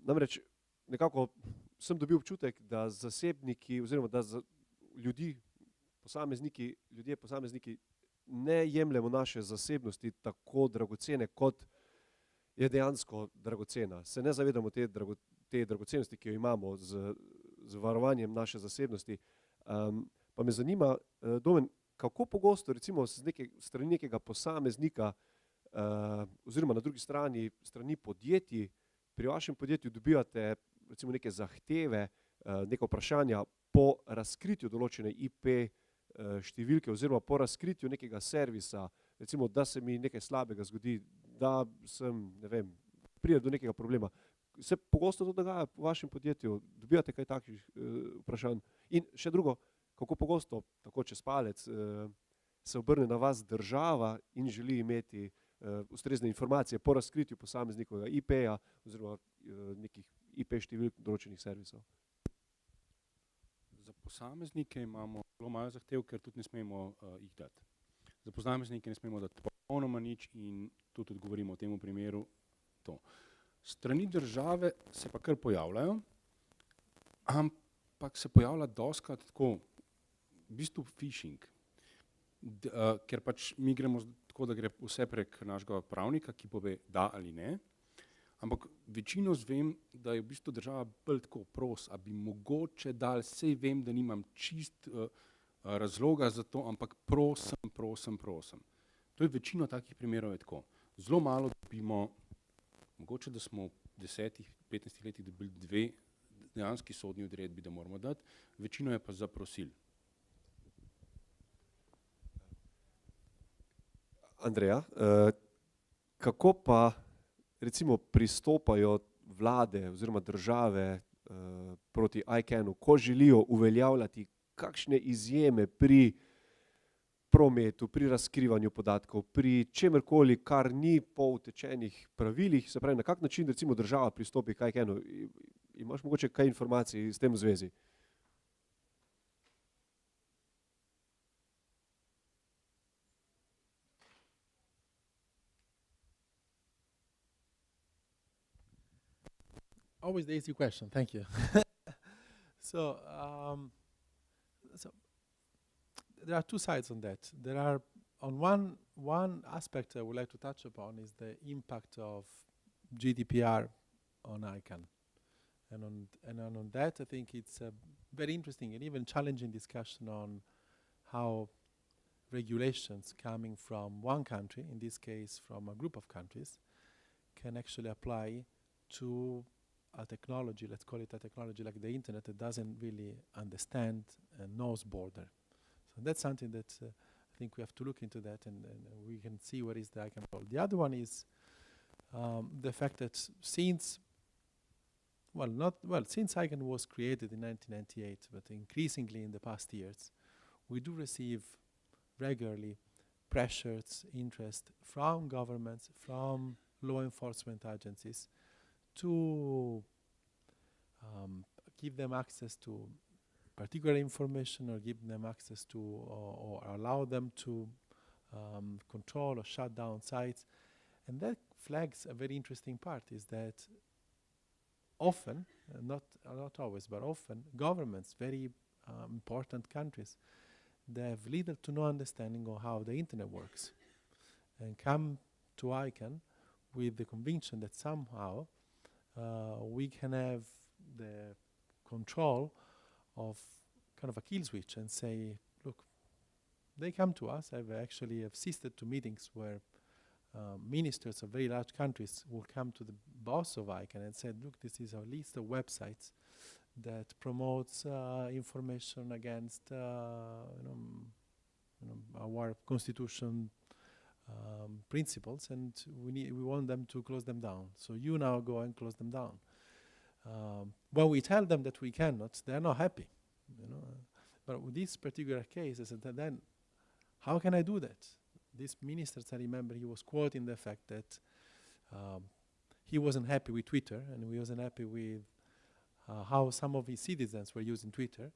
namreč nekako sem dobil občutek, da zasebniki, oziroma da ljudje, posamezniki ne jemljemo naše zasebnosti tako dragocene, kot je dejansko dragocena. Se ne zavedamo te dragocenosti, ki jo imamo z varovanjem naše zasebnosti. Pa me zanima, Domen, kako pogosto recimo strani nekega posameznika oziroma na drugi strani podjetij, pri vašem podjetju dobivate recimo neke zahteve, neka vprašanja po razkritju določene IP številke oziroma po razkritju nekega servisa, recimo, da se mi nekaj slabega zgodi, da pride do nekega problema. Se pogosto to dogaja v vašem podjetju? Dobivate kaj takšnih vprašanj? In še drugo, kako pogosto, tako čez palec, se obrne na vas država in želi imeti ustrezne informacije po razkritju posameznikovega IP-ja oziroma nekih IP številk določenih servisov? Za posameznike imamo zelo malo zahtev, ker tudi ne smemo jih dati. Za posameznike ne smemo dati popolnoma nič in tudi odgovorimo v tem primeru to. Strani države se pa kar pojavljajo, ampak se pojavlja dostikrat tako, v bistvu phishing, ker pač mi gremo tako, da gre vse prek našega pravnika, ki pove da ali ne, ampak večino zvem, da je v bistvu država bolj tako a bi mogoče dal, sej vem, da nimam čist razloga za to, ampak prosim. To je večino takih primerov je tako. Zelo malo dobimo, mogoče, da smo v 10-15 letih dobili 2 dejanski sodni odredbi, da moramo dati, večino je pa zaprosil. Andrea, kako pa recimo pristopajo vlade oziroma države proti ICANN-u, ko želijo uveljavljati kakšne izjeme pri prometu, pri razkrivanju podatkov, pri čemerkoli, kar ni po utečenih pravilih, se pravi, na kak način recimo država pristopi k ICANN-u? Imaš mogoče kaj informacij s tem v zvezi? Always the easy question. Thank you. So there are two sides on that. There are, on one aspect I would like to touch upon is the impact of GDPR on ICANN. And on that, I think it's a very interesting and even challenging discussion on how regulations coming from one country, in this case from a group of countries, can actually apply to a technology, let's call it a technology like the internet, that doesn't really understand and knows border. So that's something that I think we have to look into that, and we can see what is the ICANN role. The other one is the fact that since ICANN was created in 1998, but increasingly in the past years, we do receive regularly pressures, interest from governments, from law enforcement agencies, to give them access to particular information, or give them access to, or allow them to control or shut down sites. And that flags a very interesting part, is that often, not always, but often, governments, very important countries, they have little to no understanding of how the internet works, and come to ICANN with the conviction that somehow we can have the control of kind of a kill switch and say, look, they come to us. I've actually assisted to meetings where ministers of very large countries will come to the boss of ICANN and said, look, this is a list of websites that promotes information against our constitution principles, and we want them to close them down. So you now go and close them down. When we tell them that we cannot, they're not happy. But with this particular case, I said, then how can I do that? This minister, I remember, he was quoting the fact that he wasn't happy with Twitter, and he wasn't happy with how some of his citizens were using Twitter.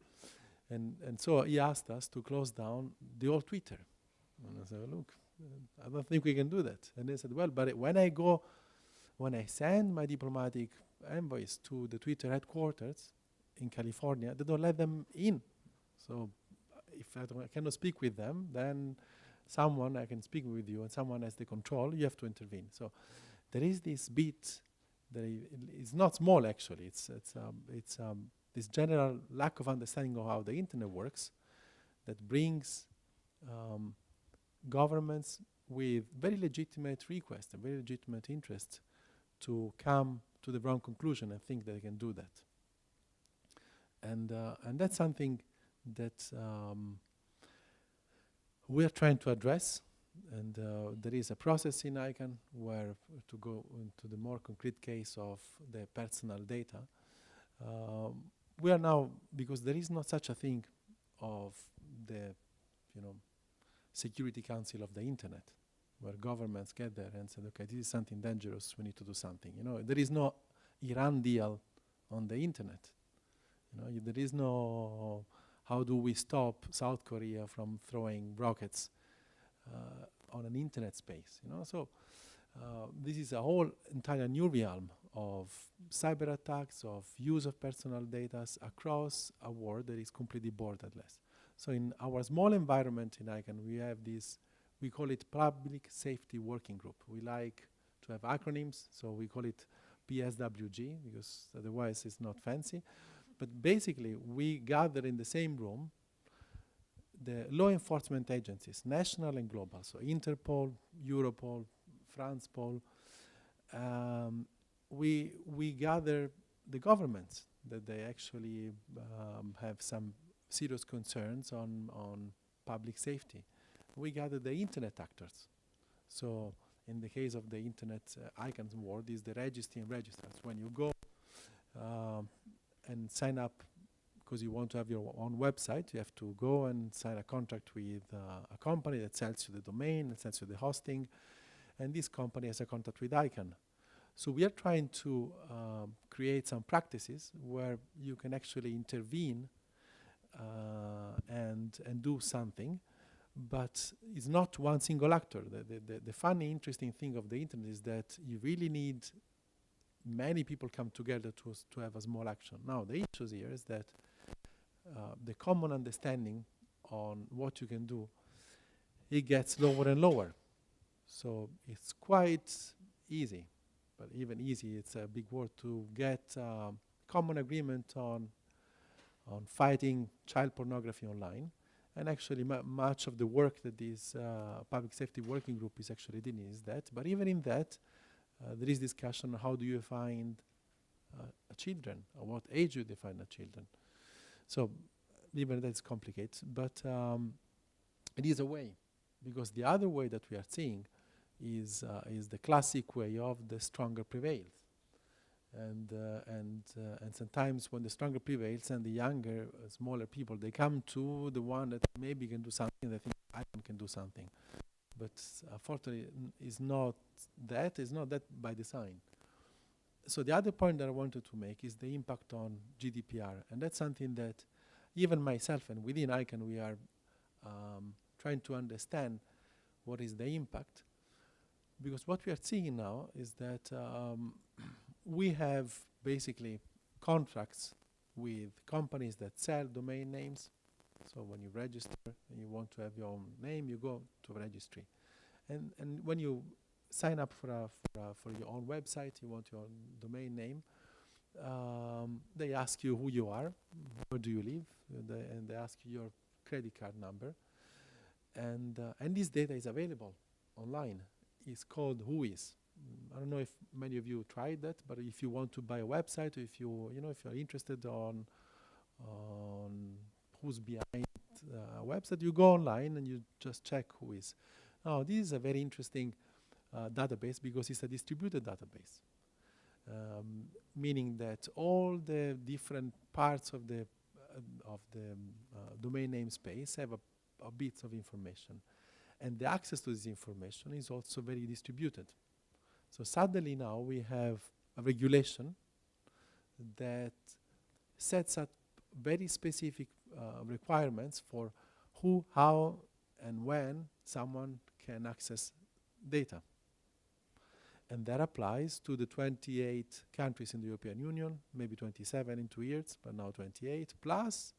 And so he asked us to close down the old Twitter. And I said, look, I don't think we can do that. And they said, well, but when I send my diplomatic envoys to the Twitter headquarters in California, they don't let them in. So if I cannot speak with them, then I can speak with you, and someone has the control, you have to intervene. So there is this bit that is not small, actually. It's this general lack of understanding of how the internet works that brings governments with very legitimate requests and very legitimate interests to come to the wrong conclusion and think that they can do that. And that's something that we are trying to address. And there is a process in ICANN where, to go into the more concrete case of the personal data, we are now, because there is not such a thing of the, Security Council of the Internet, where governments get there and say, okay, this is something dangerous, we need to do something. There is no Iran deal on the internet. There is no, how do we stop South Korea from throwing rockets on an internet space? So this is a whole entire new realm of cyber attacks, of use of personal data across a world that is completely borderless. So in our small environment in ICANN, we have this, we call it Public Safety Working Group. We like to have acronyms, so we call it PSWG, because otherwise it's not fancy. But basically, we gather in the same room the law enforcement agencies, national and global, so Interpol, Europol, Francepol. We gather the governments that they actually have some serious concerns on public safety. We gather the internet actors, So in the case of the internet ICANN world is the registry and registrars. When you go and sign up because you want to have your own website, you have to go and sign a contract with a company that sells you the domain, that sells you the hosting, and this company has a contract with ICANN. So we are trying to create some practices where you can actually intervene and do something, but it's not one single actor. The funny, interesting thing of the internet is that you really need many people come together to have a small action. Now, the issue here is that the common understanding on what you can do, it gets lower and lower. So it's quite easy, but even easy, it's a big word, to get common agreement on fighting child pornography online. And actually much of the work that this public safety working group is actually doing is that. But even in that, there is discussion on how do you find children, or what age do you define a children. So even that's complicated, but it is a way, because the other way that we are seeing is the classic way of the stronger prevails. And sometimes when the stronger prevails and the younger, smaller people, they come to the one that maybe can do something, they think I can do something. But unfortunately, is not that by design. So the other point that I wanted to make is the impact on GDPR. And that's something that even myself and within ICANN, we are trying to understand what is the impact. Because what we are seeing now is that we have basically contracts with companies that sell domain names. So when you register and you want to have your own name, you go to a registry. And when you sign up for your own website, you want your own domain name, they ask you who you are, where do you live, and they ask you your credit card number. And this data is available online. It's called Whois. I don't know if many of you tried that, but if you want to buy a website, or if you're interested on who's behind a website, you go online and you just check Whois. Now, this is a very interesting database because it's a distributed database, meaning that all the different parts of the domain name space have a bits of information, and the access to this information is also very distributed. So suddenly now we have a regulation that sets up very specific requirements for who, how, and when someone can access data. And that applies to the 28 countries in the European Union, maybe 27 in 2 years, but now 28. Plus,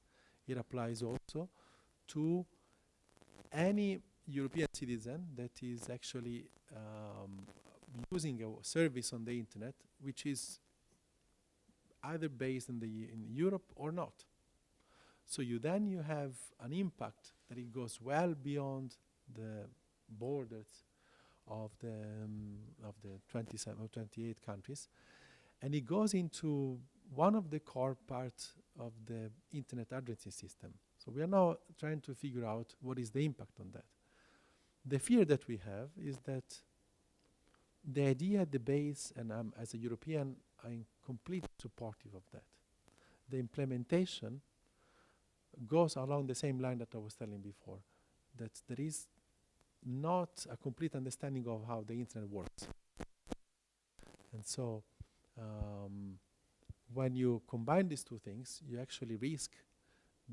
it applies also to any European citizen that is actually using a service on the internet, which is either based in Europe or not. So you have an impact that it goes well beyond the borders of the 27 or 28 countries, and it goes into one of the core parts of the internet addressing system. So we are now trying to figure out what is the impact on that. The fear that we have is that the idea at the base, and as a European, I'm completely supportive of that. The implementation goes along the same line that I was telling before, that there is not a complete understanding of how the internet works. And so when you combine these two things, you actually risk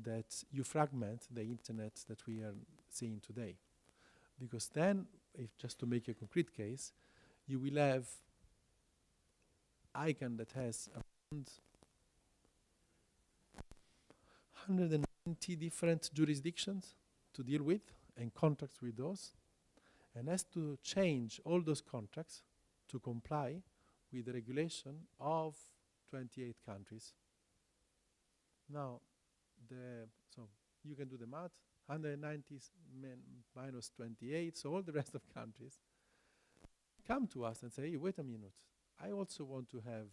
that you fragment the internet that we are seeing today. Because then, if just to make a concrete case, you will have ICANN that has around 190 different jurisdictions to deal with and contracts with those, and has to change all those contracts to comply with the regulation of 28 countries. Now, so you can do the math, 190 minus 28, so all the rest of countries come to us and say, hey, wait a minute, I also want to have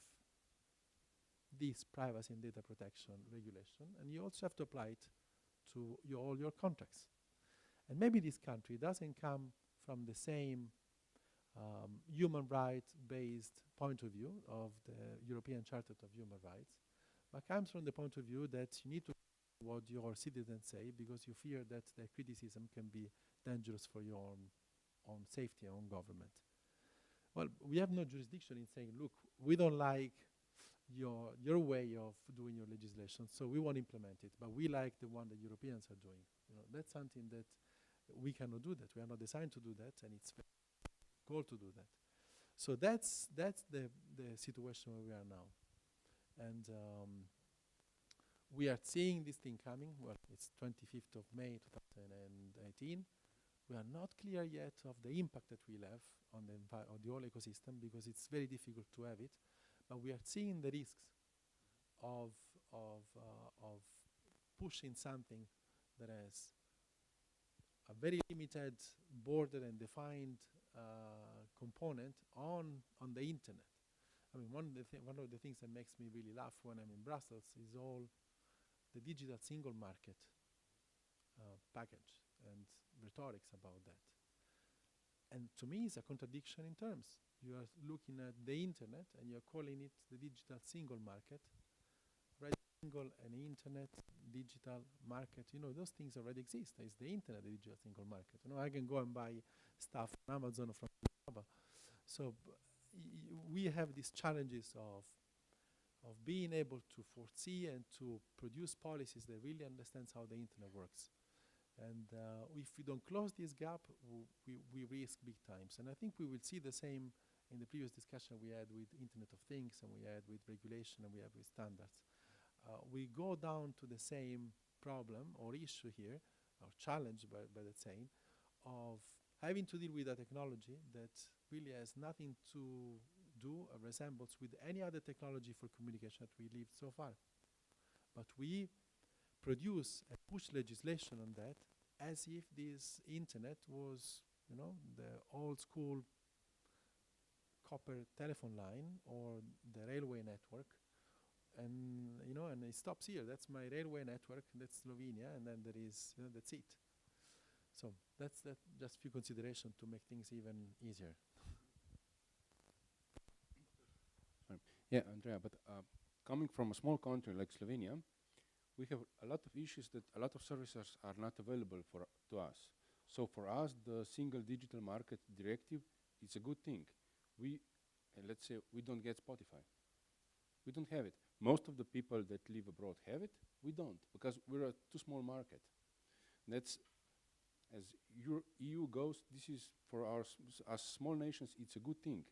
this privacy and data protection regulation, and you also have to apply it to all your contracts. And maybe this country doesn't come from the same human rights-based point of view of the European Charter of Human Rights, but comes from the point of view that you need to what your citizens say because you fear that their criticism can be dangerous for your own safety, own government. Well, we have no jurisdiction in saying, look, we don't like your way of doing your legislation, so we won't implement it, but we like the one the Europeans are doing. You know, that's something that we cannot do that. We are not designed to do that, and it's goal to do that. So that's the situation where we are now. And we are seeing this thing coming. Well, it's 25th of May 2018. We are not clear yet of the impact that we'll have on the whole ecosystem because it's very difficult to have it. But we are seeing the risks of pushing something that has a very limited border and defined component on the internet. I mean, one of the things that makes me really laugh when I'm in Brussels is all the digital single market package and rhetorics about that. And to me, it's a contradiction in terms. You are looking at the internet and you're calling it the digital single market. Right? Single and internet, digital market, you know, those things already exist. It's the internet, the digital single market. You know, I can go and buy stuff on Amazon or from Alibaba. So we have these challenges of being able to foresee and to produce policies that really understands how the internet works. And if we don't close this gap, we risk big times. And I think we will see the same in the previous discussion we had with Internet of Things and we had with regulation and we have with standards. We go down to the same problem or issue here, or challenge by that saying, of having to deal with a technology that really has nothing to do or resembles with any other technology for communication that we lived so far. But we produce and push legislation on that as if this internet was, you know, the old school copper telephone line or the railway network. And, you know, and it stops here. That's my railway network, that's Slovenia, and then there is, you know, that's it. So that's just a few considerations to make things even easier. Yeah, Andrea, but coming from a small country like Slovenia, we have a lot of issues that a lot of services are not available to us. So for us, the single digital market directive is a good thing. Let's say we don't get Spotify. We don't have it. Most of the people that live abroad have it. We don't, because we're a too small market. That's, as EU goes, this is for as small nations, it's a good thing.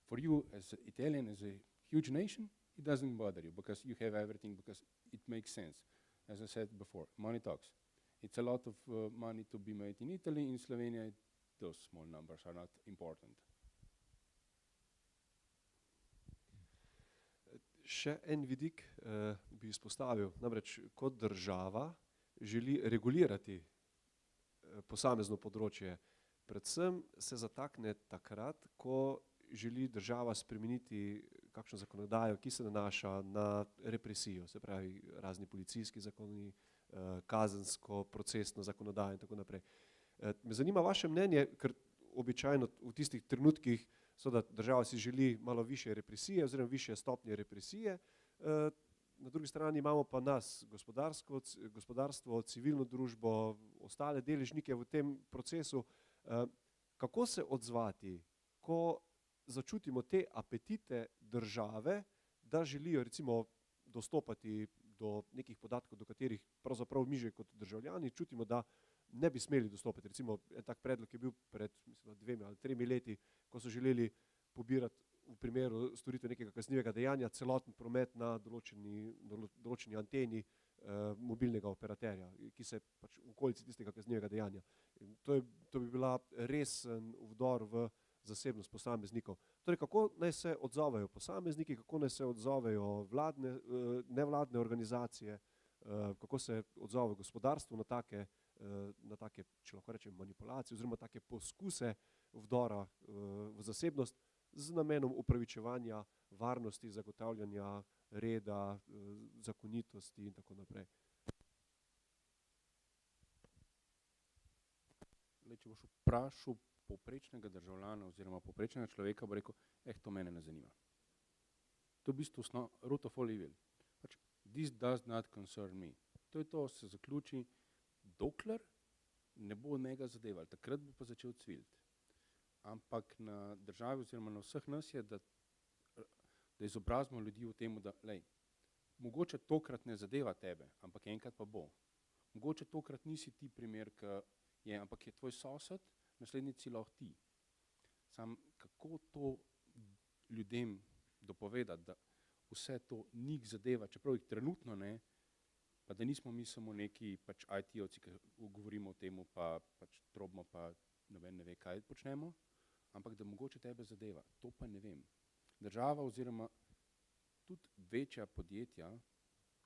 For you as Italian, as a huge nation, it doesn't bother you because you have everything, because it makes sense. As I said before, money talks. It's a lot of money to be made in Italy. In Slovenia, those small numbers are not important. Še en vidik bi izpostavil, namreč kot država želi regulirati posamezno področje. Predvsem se zatakne takrat, ko želi država spremeniti kakšno zakonodajo, ki se nanaša na represijo, se pravi razni policijski zakoni, kazensko, procesno zakonodajo in tako naprej. Me zanima vaše mnenje, ker običajno v tistih trenutkih da država si želi malo više represije oziroma više stopnje represije. Na drugi strani imamo pa nas, gospodarstvo, civilno družbo, ostale deležnike v tem procesu. Kako se odzvati, ko začutimo te apetite države, da želijo recimo dostopati do nekih podatkov, do katerih pravzaprav mi že kot državljani čutimo, da ne bi smeli dostopati. Recimo, en tak predlog je bil pred 2 ali 3 leti, ko so želeli pobirati v primeru storitve nekega kaznivega dejanja celoten promet na določeni anteni mobilnega operaterja, ki se pač v okolici tistega kaznivega dejanja. To bi bila resen vdor v zasebnost posameznikov. Torej, kako naj se odzovejo posamezniki, kako naj se odzovejo nevladne organizacije, kako se odzove gospodarstvo na take, če lahko rečem, manipulacije oziroma take poskuse vdora v zasebnost z namenom upravičevanja varnosti, zagotavljanja reda, zakonitosti in tako naprej. če boš vprašal povprečnega državljana oziroma povprečnega človeka, bo rekel, to mene ne zanima. To je v bistvu root of all evil. Pač, this does not concern me. To je to, se zaključi, dokler ne bo njega zadeval, takrat bo pa začel cviliti. Ampak na državi oziroma na vseh nas je, da izobrazimo ljudi v tem, da mogoče tokrat ne zadeva tebe, ampak enkrat pa bo. Mogoče tokrat nisi ti primer, ampak je tvoj sosed, naslednjici lahko ti. Sam kako to ljudem dopovedati, da vse to njih zadeva, čeprav jih trenutno ne, pa da nismo mi samo neki pač IT-ovci, ki govorimo o temu, pa pač trobimo, pa noben ne ve, kaj počnemo, ampak da mogoče tebe zadeva. To pa ne vem. Država oziroma tudi večja podjetja,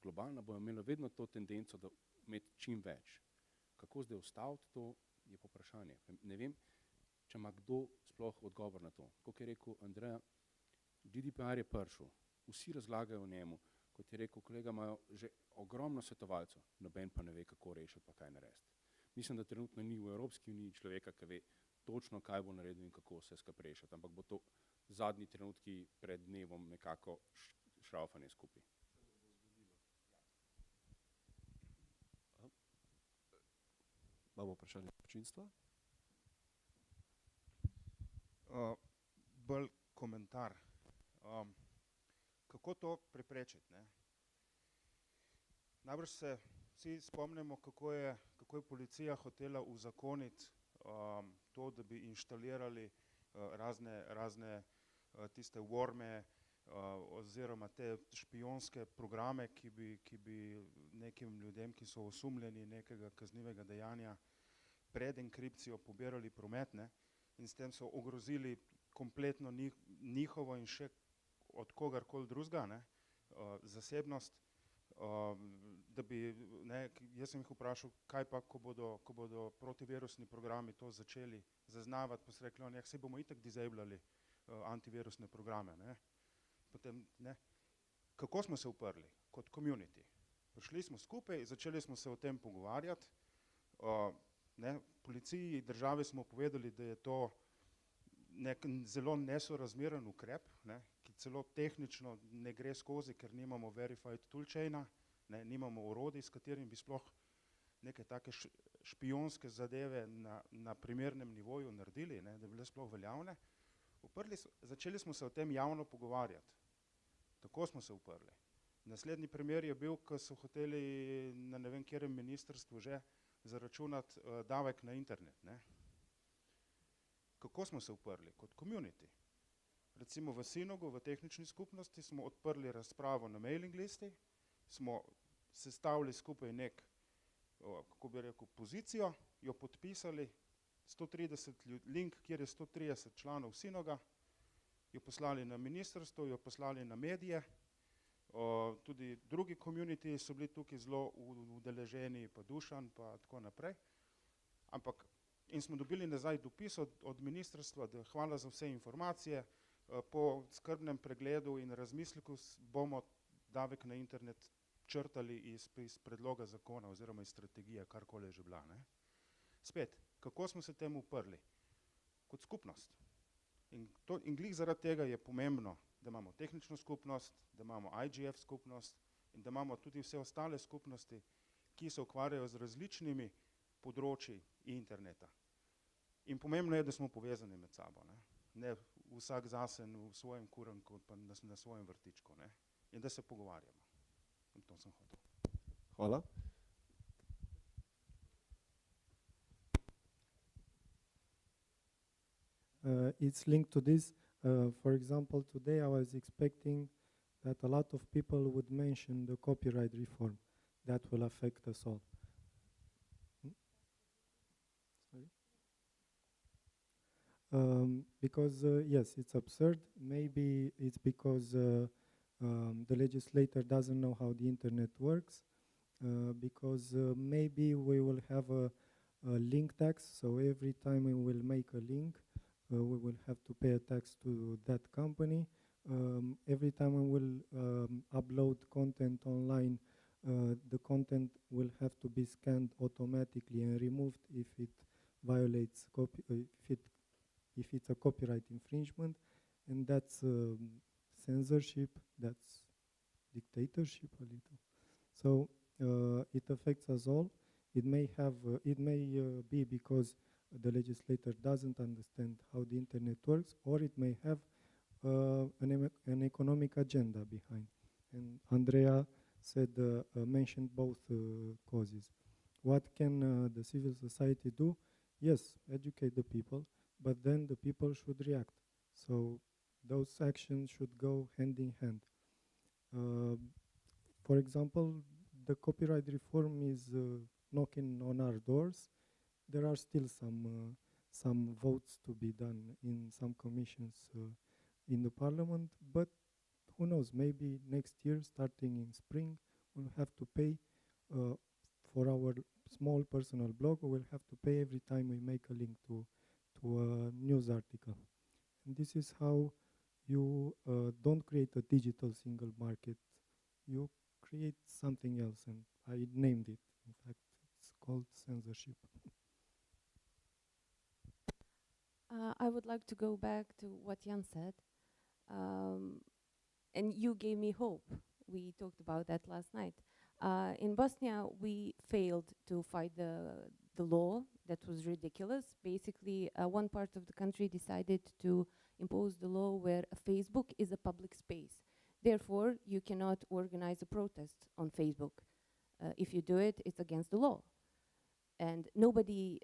globalna, bojo imela vedno to tendenco, da imeti čim več. Kako zdaj ustaviti to, je vprašanje. Ne vem, če ima kdo sploh odgovor na to. Kot je rekel Andrea, GDPR je prišel, vsi razlagajo o njemu, kot je rekel kolega, imajo že ogromno svetovalcev, noben pa ne ve, kako rešiti, pa kaj narediti. Mislim, da trenutno ni v Evropski uniji človeka, ki ve točno, kaj bo naredil in kako vse skupaj rešiti, ampak bo to zadnji trenutki pred dnevom nekako šraufanje skupaj. Imamo vprašanje občinstva? Bolj komentar. Kako to preprečiti? Najbrž se vsi spomnimo, kako je policija hotela uzakoniti to, da bi inštalirali razne tiste worme oziroma te špijonske programe, ki bi nekim ljudem, ki so osumljeni nekega kaznivega dejanja, pred enkripcijo pobirali prometne in s tem so ogrozili kompletno njihovo in še od kogarkoli drugega, zasebnost, da bi, jaz sem jih vprašal, kaj pa, ko bodo protivirusni programi to začeli zaznavati, pa so rekli, saj bomo itak disablali antivirusne programe. Potem, kako smo se uprli kot community? Prišli smo skupaj, začeli smo se o tem pogovarjati, policiji države smo povedali, da je to nek zelo nesorazmeren ukrep, ki celo tehnično ne gre skozi, ker nimamo verified toolchaina, nimamo orodij, s katerim bi sploh neke take špijonske zadeve na primernem nivoju naredili, da bi bile sploh veljavne. Začeli smo se o tem javno pogovarjati. Tako smo se uprli. Naslednji primer je bil, ko so hoteli na ne vem kjerem ministrstvu že zaračunati davek na internet. Kako smo se uprli? Kot community. Recimo v Sinogu, v tehnični skupnosti, smo odprli razpravo na mailing listi, smo sestavili skupaj kako bi rekel, pozicijo, jo podpisali, 130 link, kjer je 130 članov Sinoga, jo poslali na ministrstvo, jo poslali na medije, tudi drugi community so bili tukaj zelo udeleženi, pa Dušan, pa tako naprej. Ampak in smo dobili nazaj dopis od ministrstva, da hvala za vse informacije, po skrbnem pregledu in razmisleku bomo davek na internet črtali iz predloga zakona oziroma iz strategije, karkoli je že bila. Spet, kako smo se temu uprli? Kot skupnost. In glih zaradi tega je pomembno, da imamo tehnično skupnost, da imamo IGF skupnost in da imamo tudi vse ostale skupnosti, ki se ukvarjajo z različnimi področji interneta. In pomembno je, da smo povezani med sabo. Ne vsak zase v svojem kurenku, pa na svojem vrtičku. In da se pogovarjamo. In to sem hotel. Hvala. It's linked to this. For example, today I was expecting that a lot of people would mention the copyright reform that will affect us all. Sorry? Because, yes, it's absurd. Maybe it's because the legislator doesn't know how the internet works, because maybe we will have a link tax, so every time we will make a link, we will have to pay a tax to that company. Every time we will upload content online, the content will have to be scanned automatically and removed if it violates if it's a copyright infringement, and that's censorship, that's dictatorship a little. So it affects us all. It may be because the legislator doesn't understand how the internet works, or it may have an economic agenda behind. And Andrea mentioned both causes. What can the civil society do? Yes, educate the people, but then the people should react. So those actions should go hand in hand. For example, the copyright reform is knocking on our doors. There are still some votes to be done in some commissions in the parliament, but who knows, maybe next year, starting in spring, we'll have to pay for our small personal blog, we'll have to pay every time we make a link to a news article. And this is how you don't create a digital single market, you create something else, and I named it. In fact, it's called censorship. I would like to go back to what Jan said. And you gave me hope. We talked about that last night. In Bosnia, we failed to fight the law that was ridiculous. Basically, one part of the country decided to impose the law where Facebook is a public space. Therefore, you cannot organize a protest on Facebook. If you do it, it's against the law. And nobody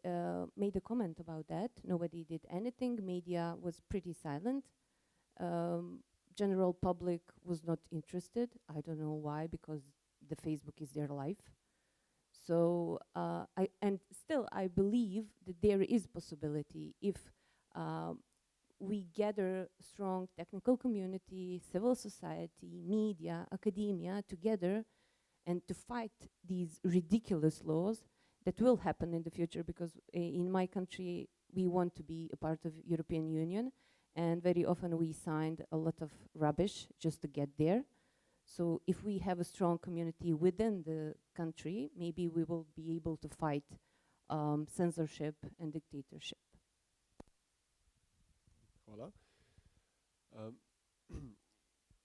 made a comment about that. Nobody did anything. Media was pretty silent. General public was not interested. I don't know why, because the Facebook is their life. So, I believe that there is possibility if we gather strong technical community, civil society, media, academia together, and to fight these ridiculous laws that will happen in the future, because in my country, we want to be a part of European Union, and very often we signed a lot of rubbish just to get there. So if we have a strong community within the country, maybe we will be able to fight censorship and dictatorship. Hvala.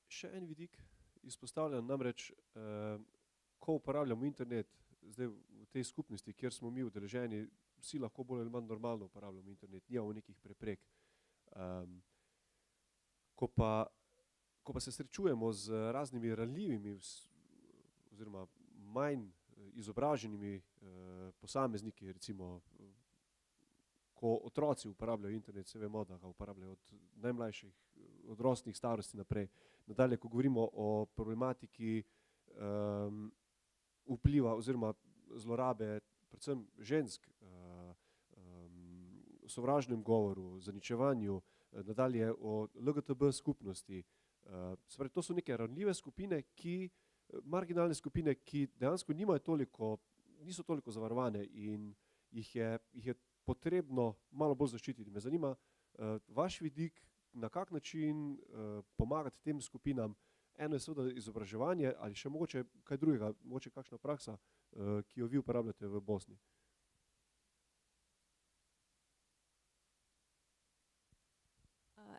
Še en vidik izpostavljam, namreč, ko uporabljamo internet, zdaj v tej skupnosti, kjer smo mi udeleženi, vsi lahko bolj ali manj normalno uporabljamo internet, nimamo nekih preprek. Ko pa se srečujemo z raznimi ranljivimi oziroma manj izobraženimi posamezniki, recimo, ko otroci uporabljajo internet, se vemo, da ga uporabljajo od najmlajših, od rosnih starosti naprej. Nadalje, ko govorimo o problematiki vpliva oziroma zlorabe, predvsem žensk, sovražnem govoru, zaničevanju, nadalje o LGTB skupnosti. Se pravi, to so neke ranljive skupine, marginalne skupine, ki dejansko niso toliko zavarovane in jih je potrebno malo bolj zaščititi. Me zanima vaš vidik, na kak način pomagati tem skupinam. Eno je seveda izobraževanje, ali še mogoče kaj drugega, mogoče kakšna praksa, ki jo vi uporabljate v Bosni.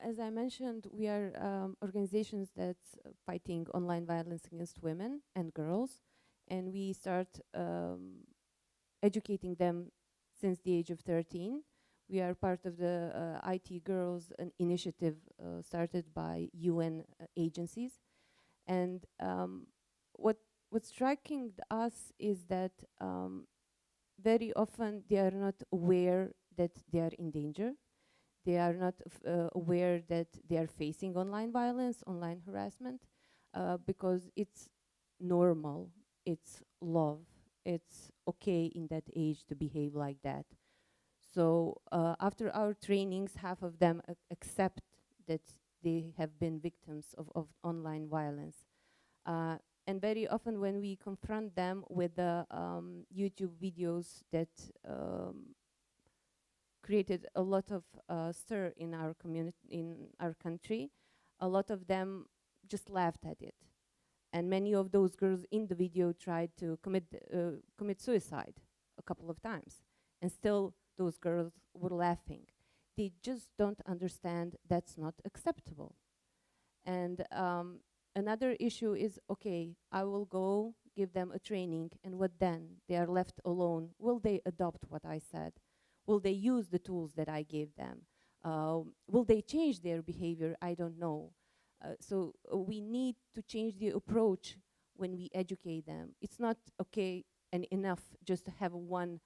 As I mentioned, we are organizations that's fighting online violence against women and girls, and we start educating them since the age of 13. We are part of the IT Girls, an initiative started by UN agencies. And what's striking us is that very often they are not aware that they are in danger. They are not aware that they are facing online violence, online harassment, because it's normal, it's love, it's okay in that age to behave like that. So after our trainings, half of them accept that they have been victims of online violence. And very often when we confront them with the YouTube videos that created a lot of stir in our community, in our country, a lot of them just laughed at it. And many of those girls in the video tried to commit suicide a couple of times. And still those girls were laughing. They just don't understand that's not acceptable. And another issue is, okay, I will go give them a training, and what then? They are left alone. Will they adopt what I said? Will they use the tools that I gave them? Will they change their behavior? I don't know. So we need to change the approach when we educate them. It's not okay and enough just to have one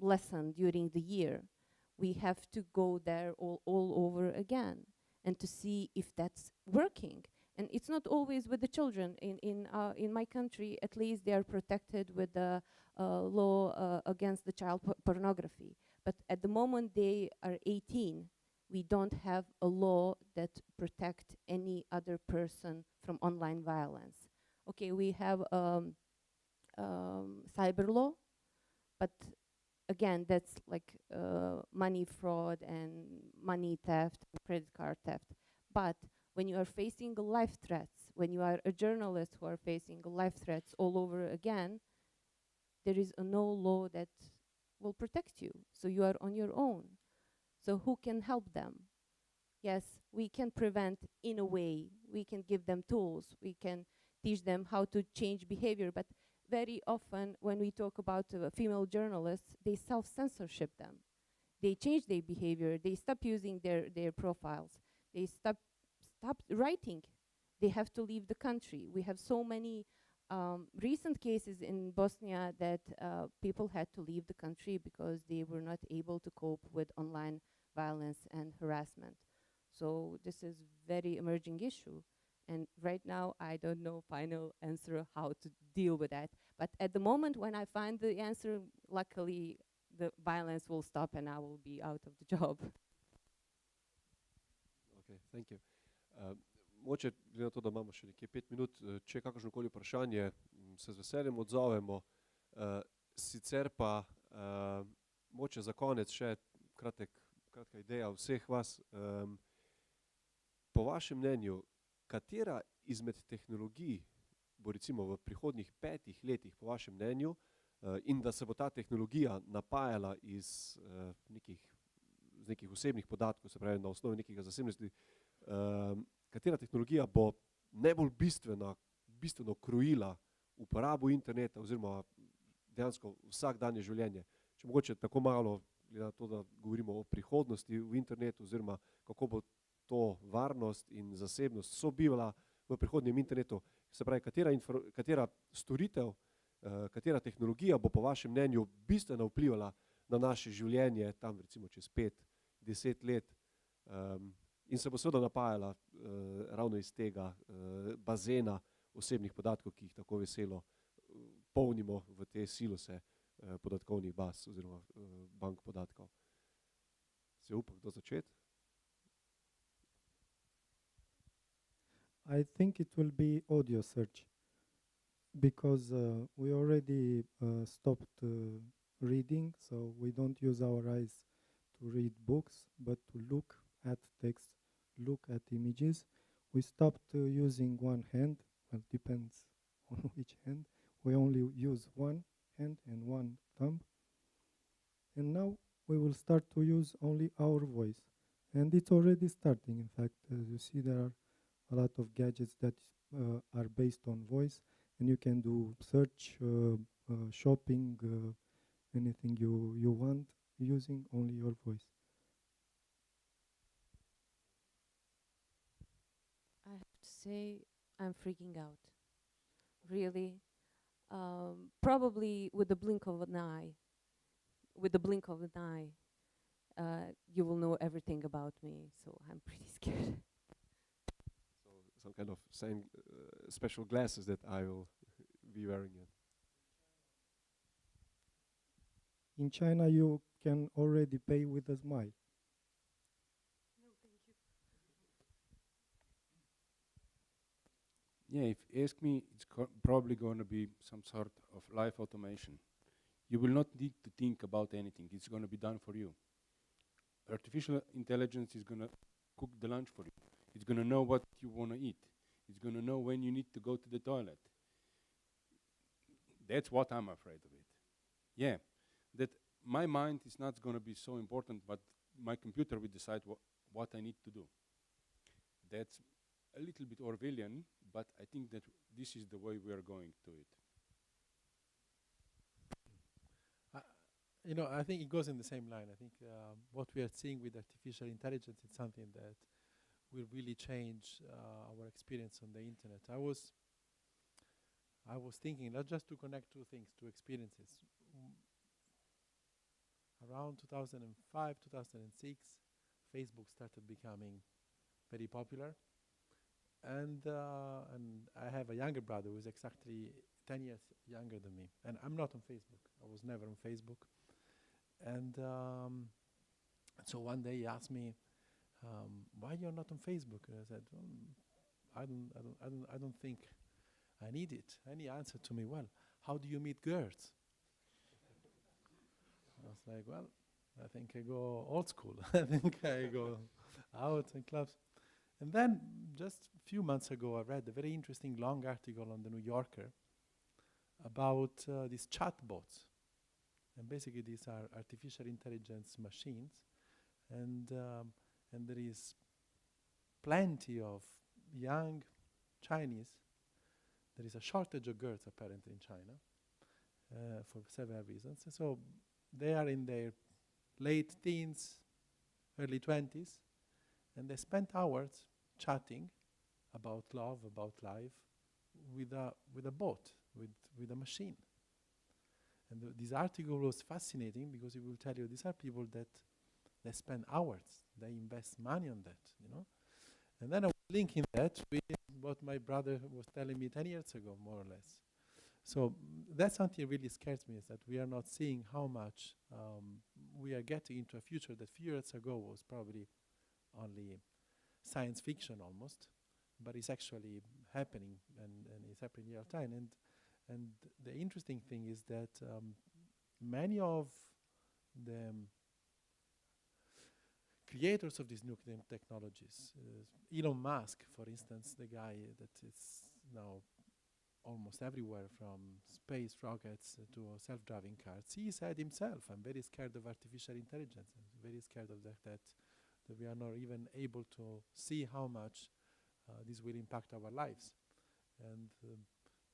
lesson during the year. We have to go there all over again and to see if that's working. And it's not always with the children. In my country, at least, they are protected with the law against the child pornography. But at the moment they are 18, we don't have a law that protect any other person from online violence. Okay, we have cyber law, but again, that's like money fraud and money theft, credit card theft. But when you are facing life threats, when you are a journalist who are facing life threats all over again, there is no law that will protect you. So you are on your own. So who can help them? Yes, we can prevent in a way. We can give them tools. We can teach them how to change behavior. But very often when we talk about female journalists, they self-censorship them. They change their behavior. They stop using their profiles. They stop writing. They have to leave the country. We have so many recent cases in Bosnia that people had to leave the country because they were not able to cope with online violence and harassment. So this is very emerging issue. And right now, I don't know final answer how to deal with that. But at the moment when I find the answer, luckily, the violence will stop and I will be out of the job. Okay, thank you. Moče, glede na to, da imamo še nekje 5 minut, če je kakršnokoli vprašanje, se z veseljem odzovemo. Sicer pa moče za konec še kratka ideja vseh vas. Po vašem mnenju, katera izmed tehnologij bo recimo v prihodnjih 5 letih, po vašem mnenju, in da se bo ta tehnologija napajala iz nekih osebnih podatkov, se pravi na osnovi nekega zasebnosti, katera tehnologija bo najbolj bistveno krojila uporabo interneta oziroma dejansko vsakdanje življenje. Če mogoče tako malo, glede na to, da govorimo o prihodnosti v internetu oziroma kako bo to varnost in zasebnost sobivala v prihodnjem internetu, se pravi, katera storitev, katera tehnologija bo po vašem mnenju bistveno vplivala na naše življenje tam recimo čez 5-10 let in se bo seveda napajala ravno iz tega bazena osebnih podatkov, ki jih tako veselo polnimo v te silose podatkovnih baz oziroma bank podatkov. Se upa kdo začeti? I think it will be audio search because we already stopped reading, so we don't use our eyes to read books, but to look at text, look at images. We stopped using one hand, well, depends on which hand. We only use one hand and one thumb. And now we will start to use only our voice. And it's already starting, in fact. As you see, there are a lot of gadgets that are based on voice, and you can do search, shopping, anything you want, using only your voice. I have to say, I'm freaking out. Really. Probably with the blink of an eye. You will know everything about me, so I'm pretty scared. So some kind of special glasses that I will be wearing. In China, you can already pay with a smile. No, thank you. Yeah, if you ask me, it's probably going to be some sort of life automation. You will not need to think about anything. It's going to be done for you. Artificial intelligence is going to cook the lunch for you. It's going to know what you want to eat. It's going to know when you need to go to the toilet. That's what I'm afraid of it. Yeah, that my mind is not going to be so important, but my computer will decide what I need to do. That's a little bit Orwellian, but I think that this is the way we are going to it. You know, I think it goes in the same line. I think what we are seeing with artificial intelligence is something that will really change our experience on the internet. I was thinking, not just to connect two things, two experiences. Around 2005, 2006, Facebook started becoming very popular, and I have a younger brother who is exactly 10 years younger than me, and I'm not on Facebook. I was never on Facebook, and so one day he asked me, "Why you're not on Facebook?" And I said, "I don't think I need it." And he answered to me, "Well, how do you meet girls?" I was like, "Well, I think I go old school. I think I go out in clubs." And then just a few months ago, I read a very interesting long article on the New Yorker about these chatbots. And basically these are artificial intelligence machines. And there is plenty of young Chinese. There is a shortage of girls apparently in China for several reasons. And so they are in their late teens, early 20s, and they spent hours chatting about love, about life, with a bot, with a machine. And this article was fascinating because it will tell you these are people that they spend hours, they invest money on that, you know. And then I was linking that with what my brother was telling me 10 years ago, more or less. So that's something really scares me, is that we are not seeing how much we are getting into a future that few years ago was probably only science fiction almost, but it's actually happening, and it's happening in real time. And the interesting thing is that many of the creators of these new technologies, Elon Musk, for instance, the guy that is now almost everywhere, from space rockets to self-driving cars, he said himself, "I'm very scared of artificial intelligence. I'm very scared of that we are not even able to see how much this will impact our lives." And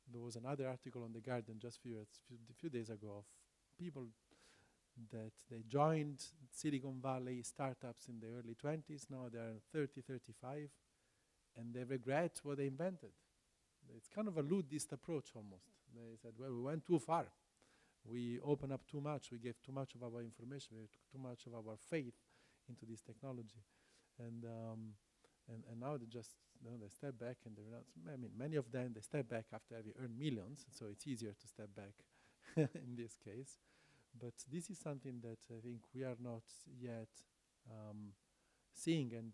there was another article on The Guardian just a few days ago of people that they joined Silicon Valley startups in the early 20s. Now they're 30, 35, and they regret what they invented. It's kind of a ludist approach almost. They said, "Well, we went too far. We opened up too much. We gave too much of our information. We took too much of our faith into this technology." And now they just, they step back, and they're not. I mean, many of them, they step back after having earned millions, so it's easier to step back in this case. But this is something that I think we are not yet seeing. And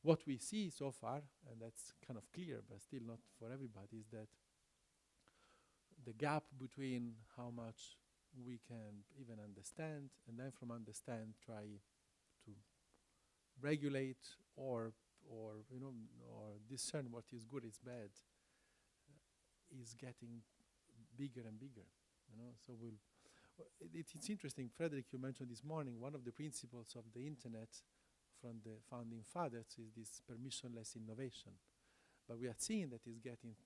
what we see so far, and that's kind of clear, but still not for everybody, is that the gap between how much we can even understand, and then from understand try to regulate or discern what is good, is bad, is getting bigger and bigger. So it's interesting, Frederick, you mentioned this morning, one of the principles of the internet from the founding fathers is this permissionless innovation. But we are seeing that it's getting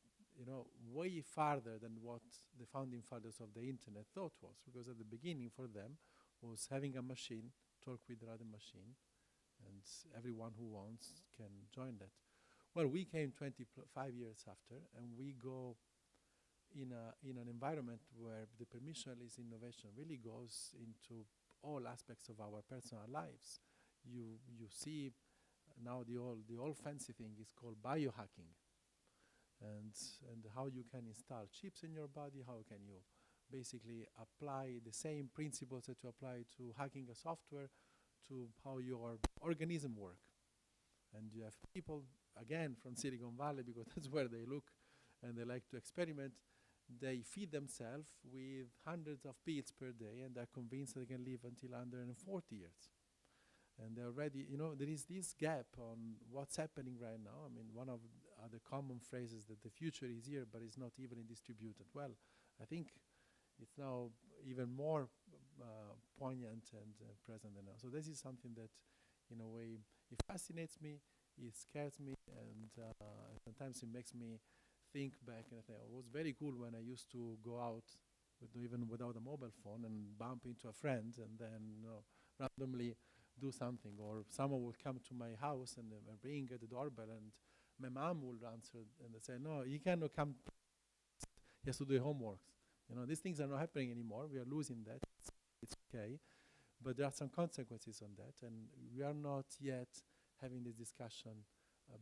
way farther than what the founding fathers of the internet thought was, because at the beginning for them was having a machine talk with another machine, and everyone who wants can join that. Well, we came 25 years after, and we go in an environment where the permissionless innovation really goes into all aspects of our personal lives. You see now the old fancy thing is called biohacking, and how you can install chips in your body, how can you basically apply the same principles that you apply to hacking a software to how your organism work. And you have people, again, from Silicon Valley, because that's where they look and they like to experiment. They feed themselves with hundreds of pills per day, and they're convinced they can live until 140 years. And they're already, there is this gap on what's happening right now. I mean, one of the common phrases that the future is here, but it's not evenly distributed. Well, I think it's now even more poignant and present enough. So this is something that, in a way, it fascinates me, it scares me, and sometimes it makes me think back. And I think it was very cool when I used to go out, even without a mobile phone, and bump into a friend, and then randomly do something, or someone will come to my house and ring at the doorbell, and my mom will answer and they say, "No, he cannot come. He has to do his homework." These things are not happening anymore. We are losing that. It's okay, but there are some consequences on that, and we are not yet having this discussion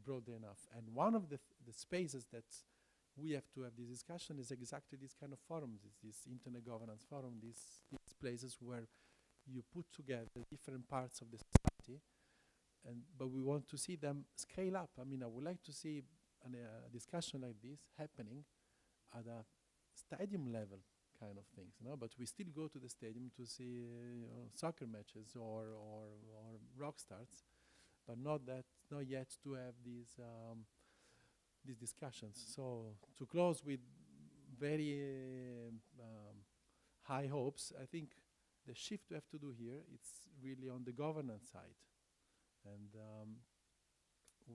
broad enough. And one of the spaces that we have to have this discussion is exactly this kind of forums, this internet governance forum, these places where you put together different parts of the society, but we want to see them scale up. I mean, I would like to see a discussion like this happening at a stadium level kind of things, but we still go to the stadium to see soccer matches or rock stars, but not yet to have these discussions. So to close with very high hopes, I think the shift we have to do here, it's really on the governance side. And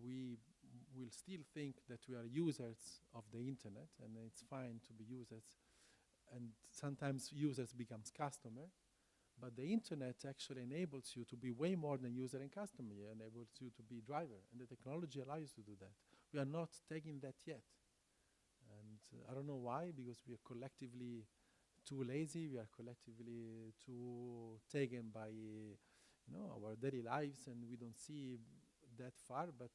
we will still think that we are users of the internet, and it's fine to be users. And sometimes users becomes customer, but the internet actually enables you to be way more than user and customer. It enables you to be driver, and the technology allows you to do that. We are not taking that yet. And I don't know why, because we are collectively too lazy, we are collectively too taken by our daily lives, and we don't see that far, but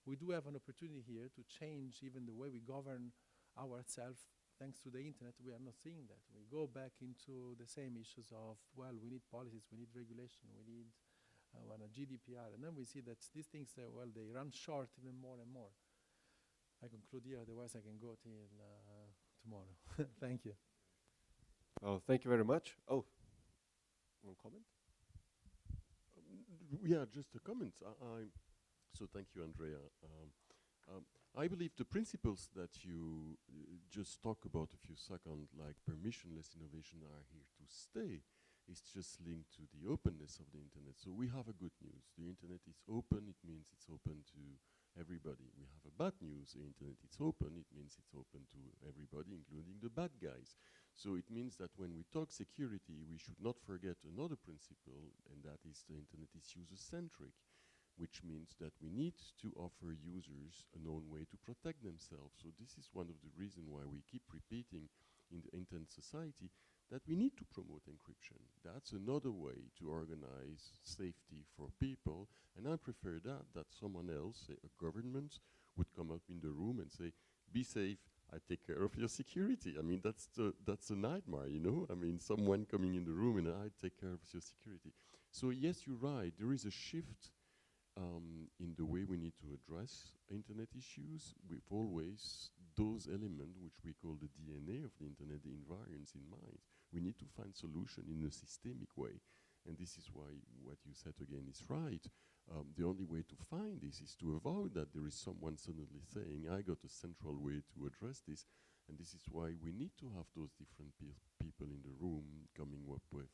we do have an opportunity here to change even the way we govern ourselves. Thanks to the internet, we are not seeing that. We go back into the same issues of, well, we need policies, we need regulation, we need a GDPR, and then we see that these things, they run short even more and more. I conclude here, otherwise I can go till tomorrow. Thank you. Oh, thank you very much. Oh, one comment? Yeah, just a comment. So thank you, Andrea. I believe the principles that you just talk about a few seconds, like permissionless innovation, are here to stay. It's just linked to the openness of the internet. So we have a good news. The internet is open. It means it's open to everybody. We have a bad news. The internet is open. It means it's open to everybody, including the bad guys. So it means that when we talk security, we should not forget another principle, and that is the internet is user-centric, which means that we need to offer users a known way to protect themselves. So this is one of the reasons why we keep repeating in the internet society that we need to promote encryption. That's another way to organize safety for people, and I prefer that someone else, say a government, would come up in the room and say, be safe, I take care of your security. I mean, that's a nightmare, I mean, someone coming in the room and I take care of your security. So yes, you're right, there is a shift in the way we need to address internet issues with always those elements which we call the DNA of the internet, the invariants in mind. We need to find solution in a systemic way. And this is why what you said again is right. The only way to find this is to avoid that there is someone suddenly saying, I got a central way to address this. And this is why we need to have those different people in the room coming up with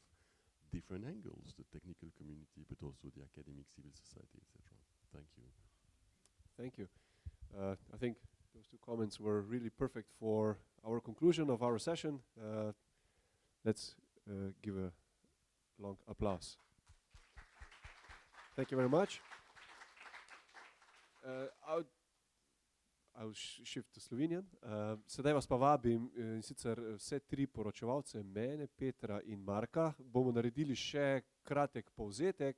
different angles, the technical community, but also the academic civil society, etc. Thank you. Thank you. I think those two comments were really perfect for our conclusion of our session. Let's give a long applause. Thank you very much. I'll shift to Slovenian. Sedaj vas pa vabim, in sicer vse tri poročevalce, mene, Petra in Marka. Bomo naredili še kratek povzetek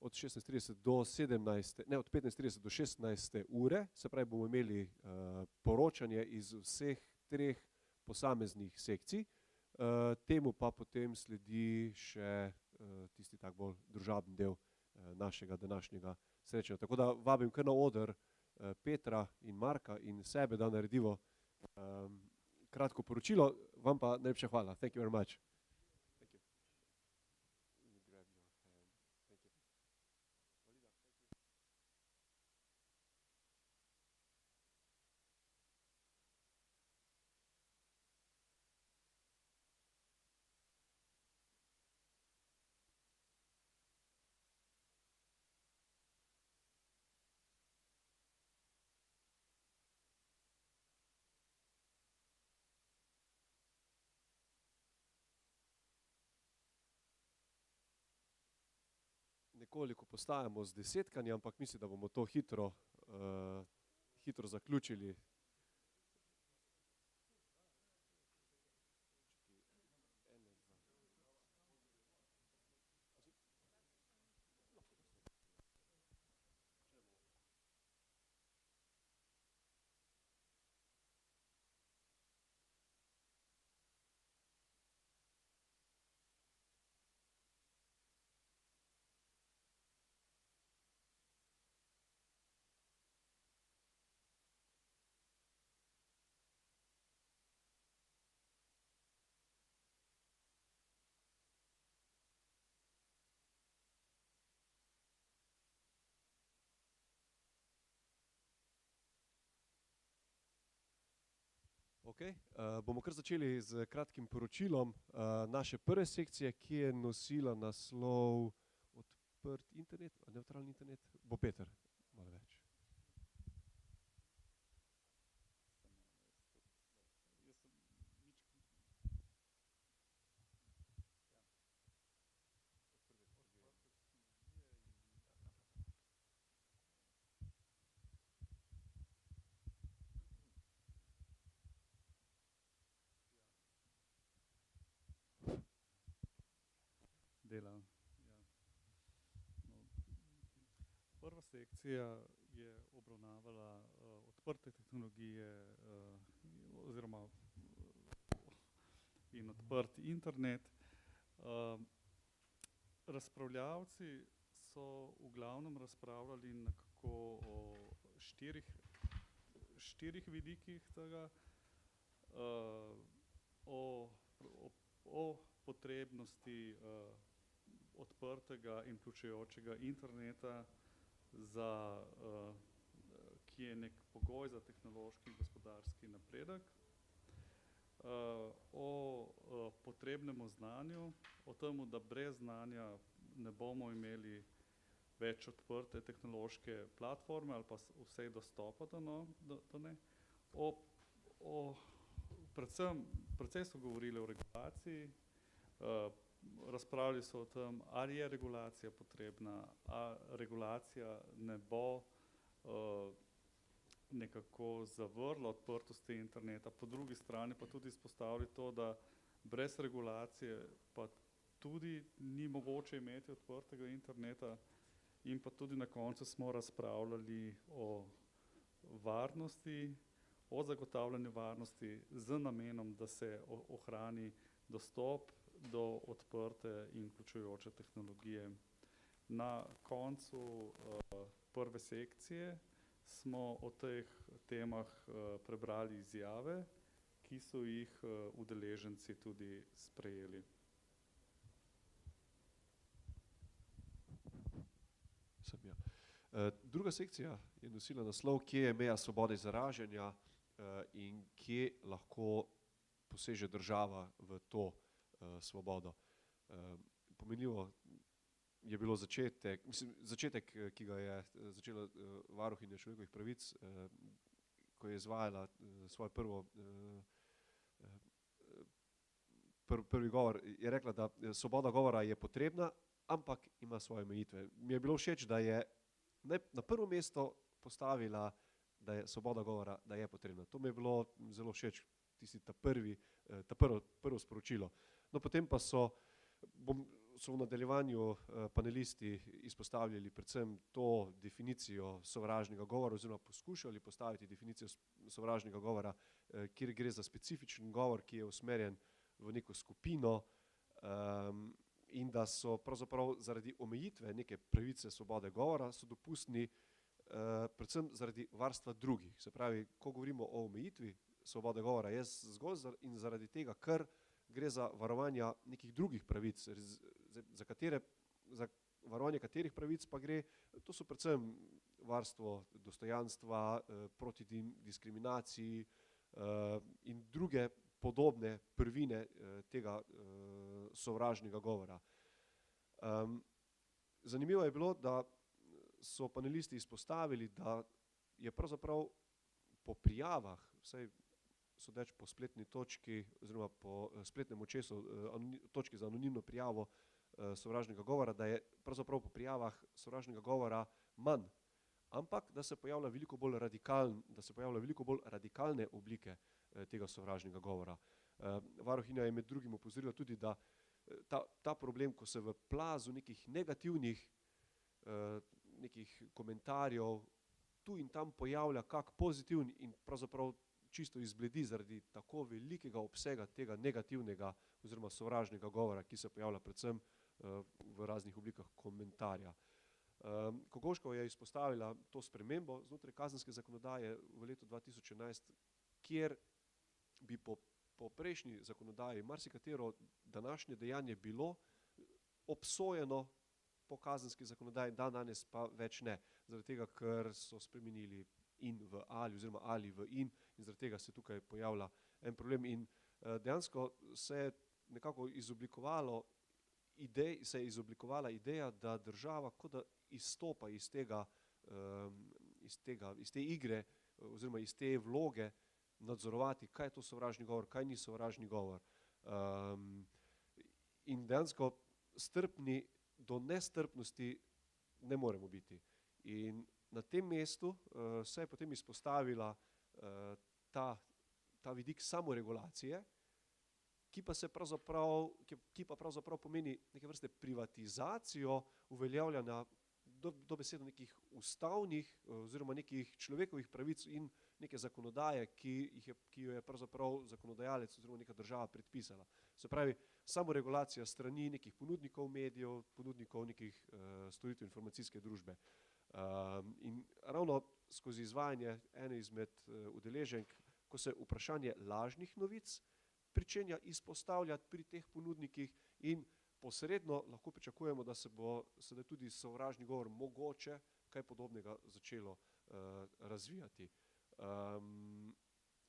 od 16:30 do 17, ne, od 15:30 do 16 ure. Se pravi, bomo imeli poročanje iz vseh treh posameznih sekcij. Temu pa potem sledi še tisti tak bolj družaben del našega današnjega srečanja. Tako da vabim kar na oder Petra in Marka in sebe, da naredivo kratko poročilo. Vam pa najlepša hvala. Thank you very much. nekoliko postajamo z desetkanje, ampak mislim, da bomo to hitro zaključili. Ok, bomo kar začeli z kratkim poročilom naše prve sekcije, ki je nosila naslov Odprt internet, nevtralni internet. Bo Peter malo več. Dela. Prva sekcija je obravnavala odprte tehnologije oziroma in odprt internet. Razpravljavci so v glavnem razpravljali nekako o štirih vidikih tega, o potrebnosti odprtega in vključujočega interneta, ki je nek pogoj za tehnološki in gospodarski napredek, o potrebnemu znanju, o tem, da brez znanja ne bomo imeli več odprte tehnološke platforme ali pa vsej dostopa do ne. Precej so govorili o regulaciji, razpravljali so o tem, ali je regulacija potrebna, a regulacija ne bo nekako zavrla odprtosti interneta, po drugi strani pa tudi izpostavili to, da brez regulacije pa tudi ni mogoče imeti odprtega interneta, in pa tudi na koncu smo razpravljali o varnosti, o zagotavljanju varnosti z namenom, da se ohrani dostop do odprte in vključujoče tehnologije. Na koncu prve sekcije smo o teh temah prebrali izjave, ki so jih udeleženci tudi sprejeli. Druga sekcija je nosila naslov, kje je meja svobode izražanja in kje lahko poseže država v to svobodo. Pomenljivo je bilo začetek, ki ga je začela varuhinja človekovih pravic, ko je izvajala svoj prvi govor, je rekla, da svoboda govora je potrebna, ampak ima svoje omejitve. Mi je bilo všeč, da je na prvo mesto postavila, da je svoboda govora, da je potrebna. To mi je bilo zelo všeč, prvo sporočilo. No, potem pa so v nadaljevanju panelisti izpostavljali predvsem to definicijo sovražnega govora oziroma poskušali postaviti definicijo sovražnega govora, kjer gre za specifičen govor, ki je usmerjen v neko skupino in da so pravzaprav zaradi omejitve neke pravice svobode govora so dopustni predvsem zaradi varstva drugih. Se pravi, ko govorimo o omejitvi svobode govora, je zgolj in zaradi tega, ker gre za varovanja nekih drugih pravic, za varovanje katerih pravic pa gre, to so predvsem varstvo dostojanstva, proti diskriminaciji in druge podobne prvine tega sovražnega govora. Zanimivo je bilo, da so panelisti izpostavili, da je pravzaprav po prijavah, vsaj sodeč po spletni točki oziroma po spletnem očesu točki za anonimno prijavo, sovražnega govora, da je pravzaprav po prijavah sovražnega govora manj, ampak da se pojavlja veliko bolj radikalne oblike tega sovražnega govora. Varuhinja je med drugim opozorila tudi, da ta problem, ko se v plazu nekih negativnih nekih komentarjev tu in tam pojavlja kak pozitiven in pravzaprav čisto izbledi zaradi tako velikega obsega tega negativnega oziroma sovražnega govora, ki se pojavlja predvsem v raznih oblikah komentarja. Kogovškova je izpostavila to spremembo znotraj kazenske zakonodaje v letu 2011, kjer bi po prejšnji zakonodaji marsikatero današnje dejanje bilo obsojeno po kazenski zakonodaji, danes pa več ne, zaradi tega, ker so spremenili in v ali oziroma ali v in zaradi tega se tukaj pojavlja en problem in dejansko se je nekako izoblikovala ideja, da država kot da izstopa iz te igre oziroma iz te vloge nadzorovati, kaj je to sovražni govor, kaj ni sovražni govor. In dejansko strpni do nestrpnosti ne moremo biti. In na tem mestu se je potem izpostavila ta vidik samoregulacije, ki pa pravzaprav pomeni neke vrste privatizacijo uveljavljanja dobesedno nekih ustavnih oziroma nekih človekovih pravic in neke zakonodaje, ki jo je pravzaprav zakonodajalec oziroma neka država predpisala. Se pravi, samoregulacija strani nekih ponudnikov medijev, ponudnikov nekih storitev informacijske družbe. In ravno skozi izvajanje ene izmed udeleženk, ko se vprašanje lažnih novic pričenja izpostavljati pri teh ponudnikih in posredno lahko pričakujemo, da se bo sedaj tudi sovražni govor mogoče kaj podobnega začelo razvijati.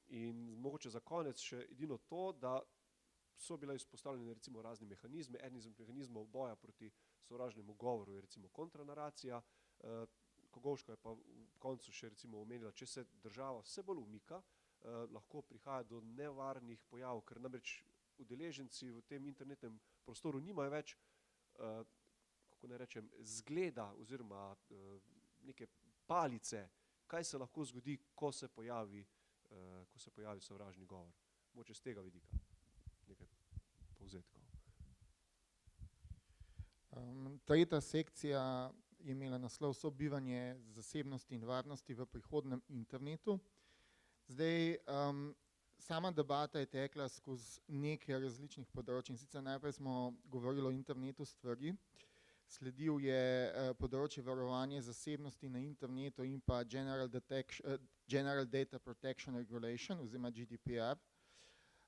In mogoče za konec še edino to, da so bile izpostavljene recimo razni mehanizme. Eden izmed mehanizmov boja proti sovražnemu govoru je recimo kontranaracija. Kogovškova je pa v koncu še recimo omenila, če se država vse bolj umika, lahko prihaja do nevarnih pojavov, ker namreč udeleženci v tem internetnem prostoru nimajo več, kako naj rečem, zgleda oziroma neke palice, kaj se lahko zgodi, ko se pojavi sovražni govor. Mogoče z tega vidika nekaj povzetkov. Tretja sekcija je imela naslov Sobivanje, zasebnosti in varnosti v prihodnem internetu. Zdaj, sama debata je tekla skozi nekaj različnih področij. Sicer najprej smo govorili o internetu stvari, sledil je področje varovanja zasebnosti na internetu in pa General Data Protection Regulation oziroma GDPR.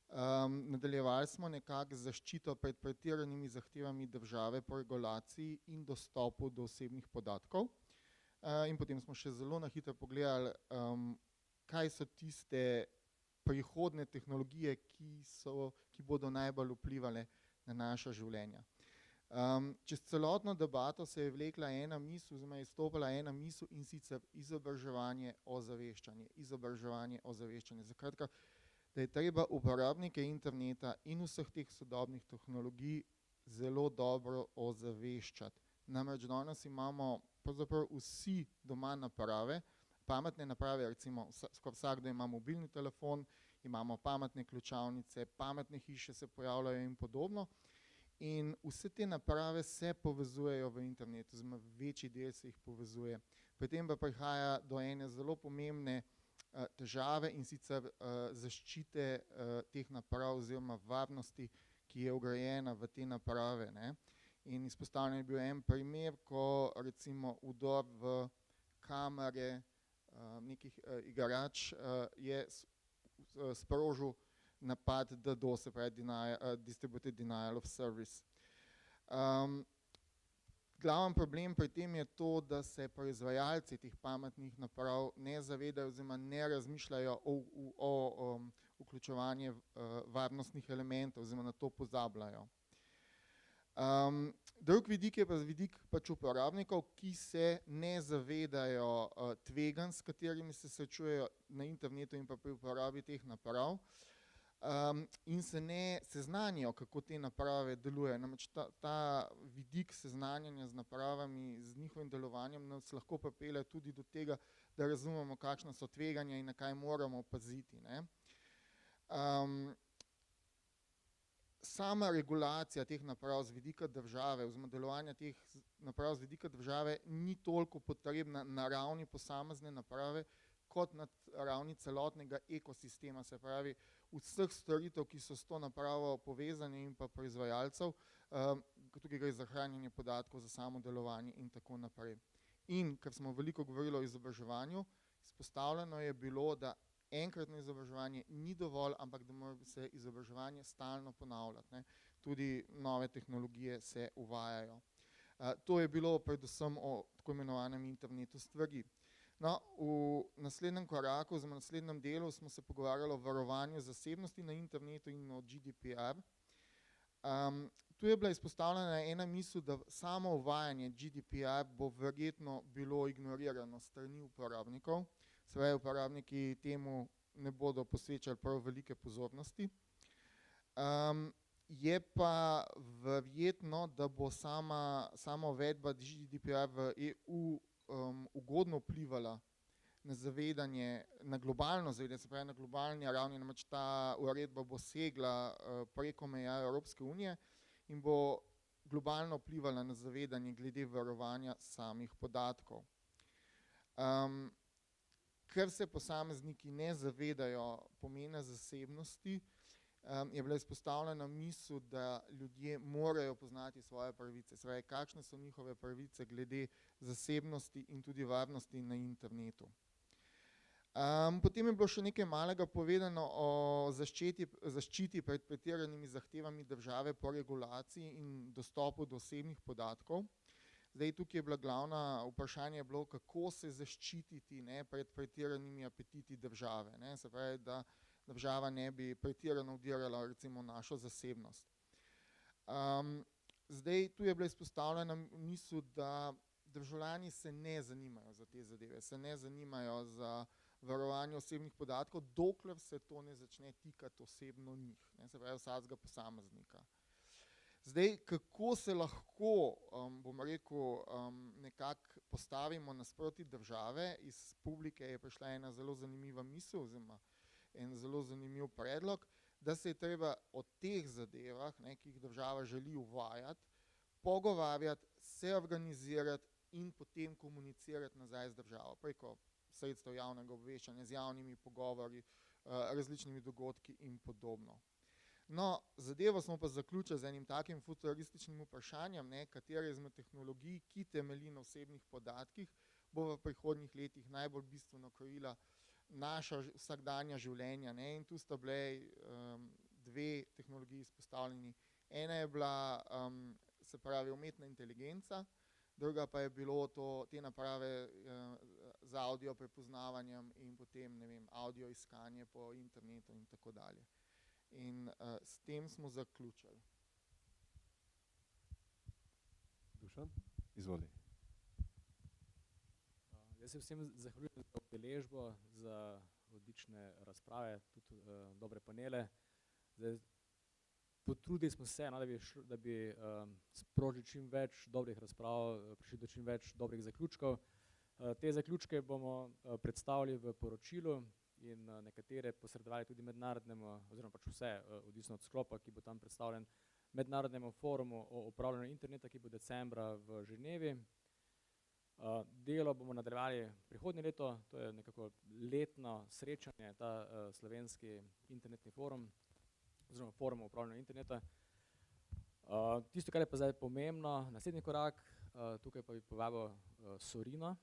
Nadaljevali smo nekako zaščito pred pretiranimi zahtevami države po regulaciji in dostopu do osebnih podatkov. In potem smo še zelo na hitro pogledali, kaj so tiste prihodne tehnologije, ki bodo najbolj vplivale na naša življenja. Čez celotno debato se je vlekla ena misel, oziroma je stopila ena misel in sicer izobraževanje, ozaveščanje. Zakratka, da je treba uporabnike interneta in vseh teh sodobnih tehnologij zelo dobro ozaveščati. Namreč danes imamo pravzaprav vsi doma naprave, pametne naprave, recimo skoraj vsakdo ima mobilni telefon, imamo pametne ključavnice, pametne hiše se pojavljajo in podobno. In vse te naprave se povezujejo v internetu, oziroma večji del se jih povezuje. Pri tem pa prihaja do ene zelo pomembne težave in sicer zaščite teh naprav oziroma varnosti, ki je vgrajena v te naprave. In izpostavljen je bil en primer, ko recimo vdor v kamere nekih igrač je sprožil napad DDoS, se pravi Distributed Denial of Service. Glaven problem pri tem je to, da se proizvajalci teh pametnih naprav ne zavedajo oziroma ne razmišljajo o vključevanju varnostnih elementov oziroma na to pozabljajo. Drug vidik je pa vidik uporabnikov, ki se ne zavedajo tveganj, s katerimi se srečujejo na internetu in pa pri uporabi teh naprav. in se ne seznanijo, kako te naprave delujejo. Namreč ta vidik seznanjanja z napravami, z njihovim delovanjem nas lahko pripelje tudi do tega, da razumemo, kakšna so tveganja in na kaj moramo paziti. Ne. Sama regulacija teh naprav z vidika države, oziroma delovanja teh naprav z vidika države ni toliko potrebna na ravni posamezne naprave, kot na ravni celotnega ekosistema, se pravi vseh storitev, ki so s to napravo povezane in pa proizvajalcev, tukaj gre za hranjenje podatkov, za samo delovanje in tako naprej. In ker smo veliko govorili o izobraževanju, izpostavljeno je bilo, da enkratno izobraževanje ni dovolj, ampak da mora se izobraževanje stalno ponavljati. Ne. Tudi nove tehnologije se uvajajo. To je bilo predvsem o tako imenovanem internetu stvari. No, v naslednjem koraku, oziroma v naslednjem delu smo se pogovarjali o varovanju zasebnosti na internetu in o GDPR. Tu je bila izpostavljena ena misel, da samo uvajanje GDPR bo verjetno bilo ignorirano strani uporabnikov. Seveda uporabniki temu ne bodo posvečali prav velike pozornosti. Je pa verjetno, da bo sama uvedba GDPR v EU ugodno vplivala na zavedanje, na globalno zavedanje, se pravi na globalni ravni, namreč ta uredba bo segla preko meja Evropske unije in bo globalno vplivala na zavedanje glede varovanja samih podatkov. Ker se posamezniki ne zavedajo pomena zasebnosti, je bila izpostavljena misel, da ljudje morajo poznati svoje pravice, se pravi, kakšne so njihove pravice glede zasebnosti in tudi varnosti na internetu. Potem je bilo še nekaj malega povedano o zaščiti pred pretiranimi zahtevami države po regulaciji in dostopu do osebnih podatkov. Zdaj, tukaj je bila glavna vprašanje bilo, kako se zaščititi, ne, pred pretiranimi apetiti države, ne, se pravi, da država ne bi pretirano vdirala recimo našo zasebnost. Zdaj, tu je bila izpostavljena misel, da državljani se ne zanimajo za te zadeve, se ne zanimajo za varovanje osebnih podatkov, dokler se to ne začne tikati osebno njih, ne, se pravi vsakega posameznika. Zdaj, kako se lahko, bom rekel, nekako postavimo nasproti države, iz publike je prišla ena zelo zanimiva misel, oziroma en zelo zanimiv predlog, da se je treba o teh zadevah, ne, ki jih država želi uvajati, pogovarjati, se organizirati in potem komunicirati nazaj z državo, preko sredstev javnega obveščanja, z javnimi pogovori, različnimi dogodki in podobno. No, zadevo smo pa zaključili z enim takim futurističnim vprašanjem, ne, katere izmed tehnologij, ki temelji na osebnih podatkih, bo v prihodnjih letih najbolj bistveno krojila naša vsakdanja življenja, ne, in tu sta bile dve tehnologiji izpostavljeni. Ena je bila, se pravi, umetna inteligenca, druga pa je bilo te naprave z audio prepoznavanjem in potem, ne vem, audio iskanje po internetu in tako dalje. In s tem smo zaključili. Dušan, izvoli. Jaz se vsem zahvaljujem za udeležbo, za odlične razprave, tudi dobre panele. Zdaj, potrudili smo se, da bi sprožili čim več dobrih razprav, prišli do čim več dobrih zaključkov. Te zaključke bomo predstavili v poročilu in nekatere posredovali tudi mednarodnemu, oziroma pač vse, odvisno od sklopa, ki bo tam predstavljen, mednarodnemu forumu o upravljanju interneta, ki bo decembra v Ženevi. Delo bomo nadaljevali prihodnje leto, to je nekako letno srečanje, ta slovenski internetni forum, oziroma forum o upravljanju interneta. Tisto, kar je pa zdaj pomembno, naslednji korak, tukaj pa bi povabil Sorino,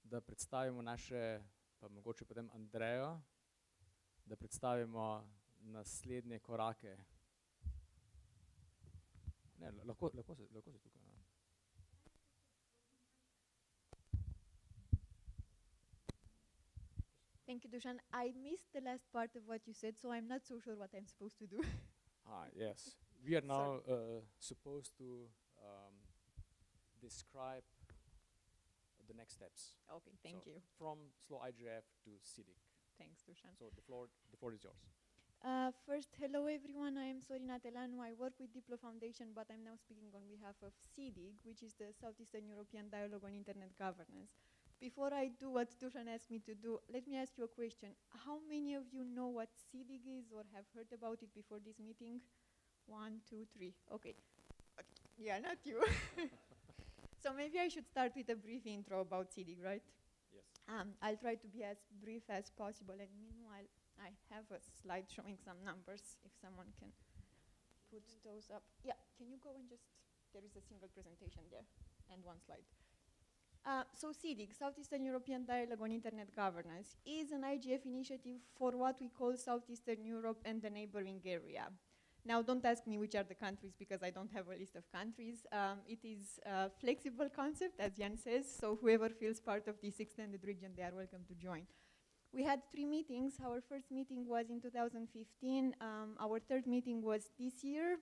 da predstavimo naše, pa mogoče potem Andrejo, da predstavimo naslednje korake. Ne, lahko se tukaj. Thank you, Dušan. I missed the last part of what you said, so I'm not so sure what I'm supposed to do. Yes. We are now supposed to describe the next steps. Okay, thank you. From SloIGF to CIDIC. Thanks, Dusan. So the floor is yours. First, hello everyone, I am Sorina Telanu. I work with Diplo Foundation, but I'm now speaking on behalf of CDIG, which is the Southeastern European Dialogue on Internet Governance. Before I do what Dusan asked me to do, let me ask you a question. How many of you know what CDIG is or have heard about it before this meeting? 1, 2, 3. Okay. Yeah, not you. So maybe I should start with a brief intro about CDIG, right? Yes. I'll try to be as brief as possible, and meanwhile, I have a slide showing some numbers, if someone can put those up. Yeah, can you go and just, there is a single presentation there, and one slide. So CDIG, Southeastern European Dialogue on Internet Governance, is an IGF initiative for what we call Southeastern Europe and the neighboring area. Now, don't ask me which are the countries, because I don't have a list of countries. It is a flexible concept, as Jan says, so whoever feels part of this extended region, they are welcome to join. We had 3 meetings. Our first meeting was in 2015. Our third meeting was this year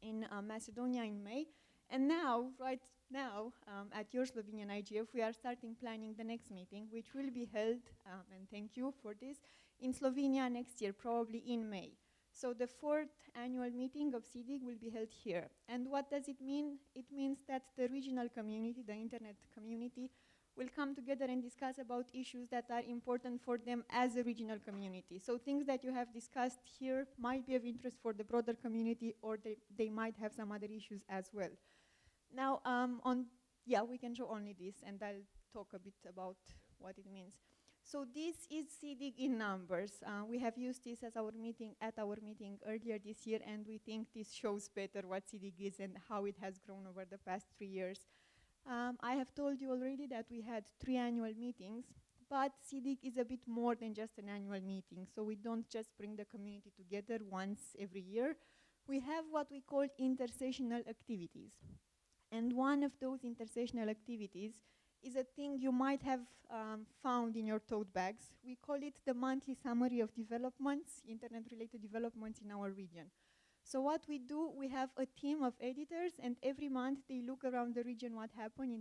in Macedonia in May. And now, right now, at your Slovenian IGF, we are starting planning the next meeting, which will be held, and thank you for this, in Slovenia next year, probably in May. So the 4th annual meeting of CDIG will be held here. And what does it mean? It means that the regional community, the internet community, will come together and discuss about issues that are important for them as a regional community. So things that you have discussed here might be of interest for the broader community, or they might have some other issues as well. Now, we can show only this, and I'll talk a bit about what it means. So this is CDIG in numbers. We have used this as our meeting earlier this year, and we think this shows better what CDIG is and how it has grown over the past 3 years. I have told you already that we had 3 annual meetings, but CDIG is a bit more than just an annual meeting. So we don't just bring the community together once every year. We have what we call intersessional activities. And one of those intersessional activities is a thing you might have found in your tote bags. We call it the monthly summary of developments, internet-related developments in our region. So what we do, we have a team of editors, and every month they look around the region what happens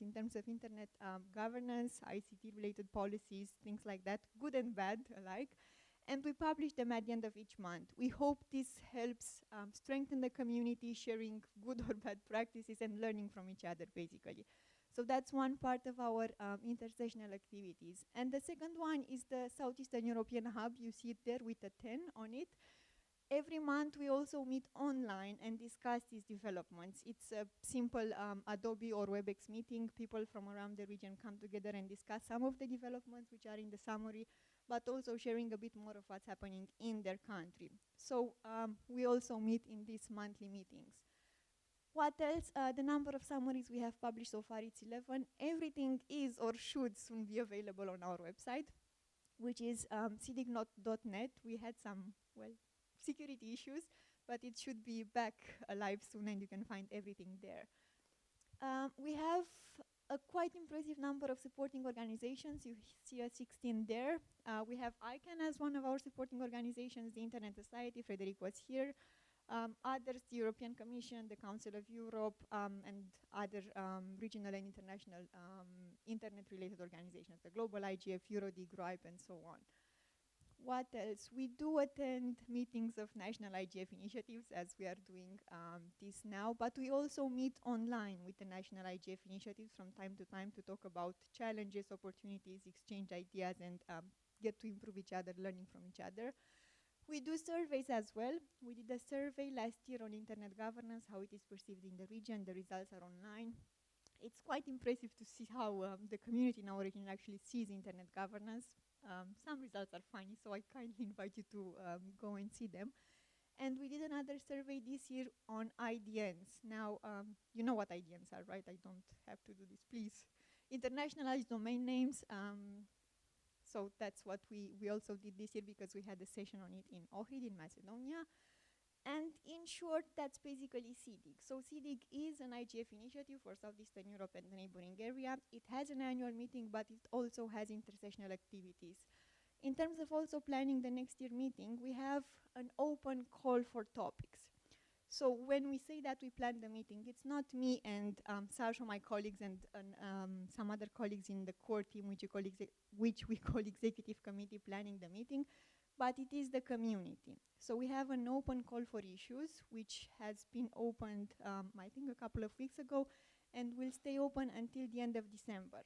in terms of internet governance, ICT-related policies, things like that, good and bad alike. And we publish them at the end of each month. We hope this helps strengthen the community, sharing good or bad practices and learning from each other, basically. So that's one part of our intersessional activities. And the second one is the Southeastern European Hub. You see it there with a 10 on it. Every month we also meet online and discuss these developments. It's a simple Adobe or WebEx meeting. People from around the region come together and discuss some of the developments which are in the summary, but also sharing a bit more of what's happening in their country. So we also meet in these monthly meetings. What else? The number of summaries we have published so far, it's 11. Everything is or should soon be available on our website, which is cdig.net. We had some, security issues, but it should be back alive soon, and you can find everything there. We have a quite impressive number of supporting organizations. You see 16 there. We have ICANN as one of our supporting organizations, the Internet Society, Frederic was here. Others, the European Commission, the Council of Europe, and other regional and international internet-related organizations, the Global IGF, Eurodig, RIPE, and so on. What else? We do attend meetings of national IGF initiatives, as we are doing this now, but we also meet online with the national IGF initiatives from time to time to talk about challenges, opportunities, exchange ideas, and get to improve each other, learning from each other. We do surveys as well. We did a survey last year on internet governance, how it is perceived in the region. The results are online. It's quite impressive to see how the community in our region actually sees internet governance. Some results are funny, so I kindly invite you to go and see them. And we did another survey this year on IDNs. Now, you know what IDNs are, right? I don't have to do this, please. Internationalized domain names. So that's what we also did this year, because we had a session on it in Ohrid in Macedonia. And in short, that's basically CDIG. So CDIG is an IGF initiative for Southeastern Europe and the neighboring area. It has an annual meeting, but it also has intersessional activities. In terms of also planning the next year meeting, we have an open call for topics. So when we say that we plan the meeting, it's not me and Sasha, my colleagues, and some other colleagues in the core team, which we call executive committee, planning the meeting, but it is the community. So we have an open call for issues, which has been opened, I think, a couple of weeks ago, and will stay open until the end of December.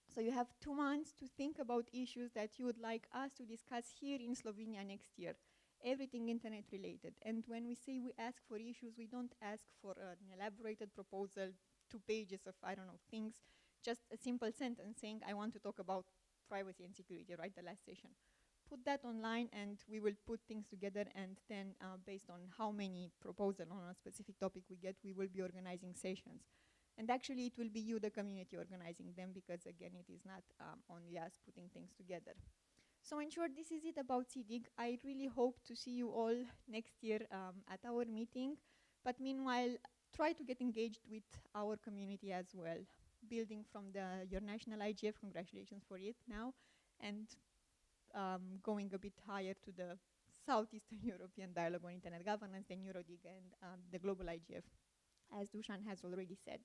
So you have 2 months to think about issues that you would like us to discuss here in Slovenia next year. Everything internet related. And when we say we ask for issues, we don't ask for an elaborated proposal, 2 pages of, I don't know, things, just a simple sentence saying, I want to talk about privacy and security, right, the last session. Put that online and we will put things together, and then based on how many proposals on a specific topic we get, we will be organizing sessions. And actually it will be you, the community, organizing them, because again, it is not only us putting things together. So in short, this is it about CDIG. I really hope to see you all next year at our meeting. But meanwhile, try to get engaged with our community as well. Building from your national IGF, congratulations for it now, and going a bit higher to the Southeastern European Dialogue on Internet Governance, the EuroDig, and the Global IGF, as Dusan has already said.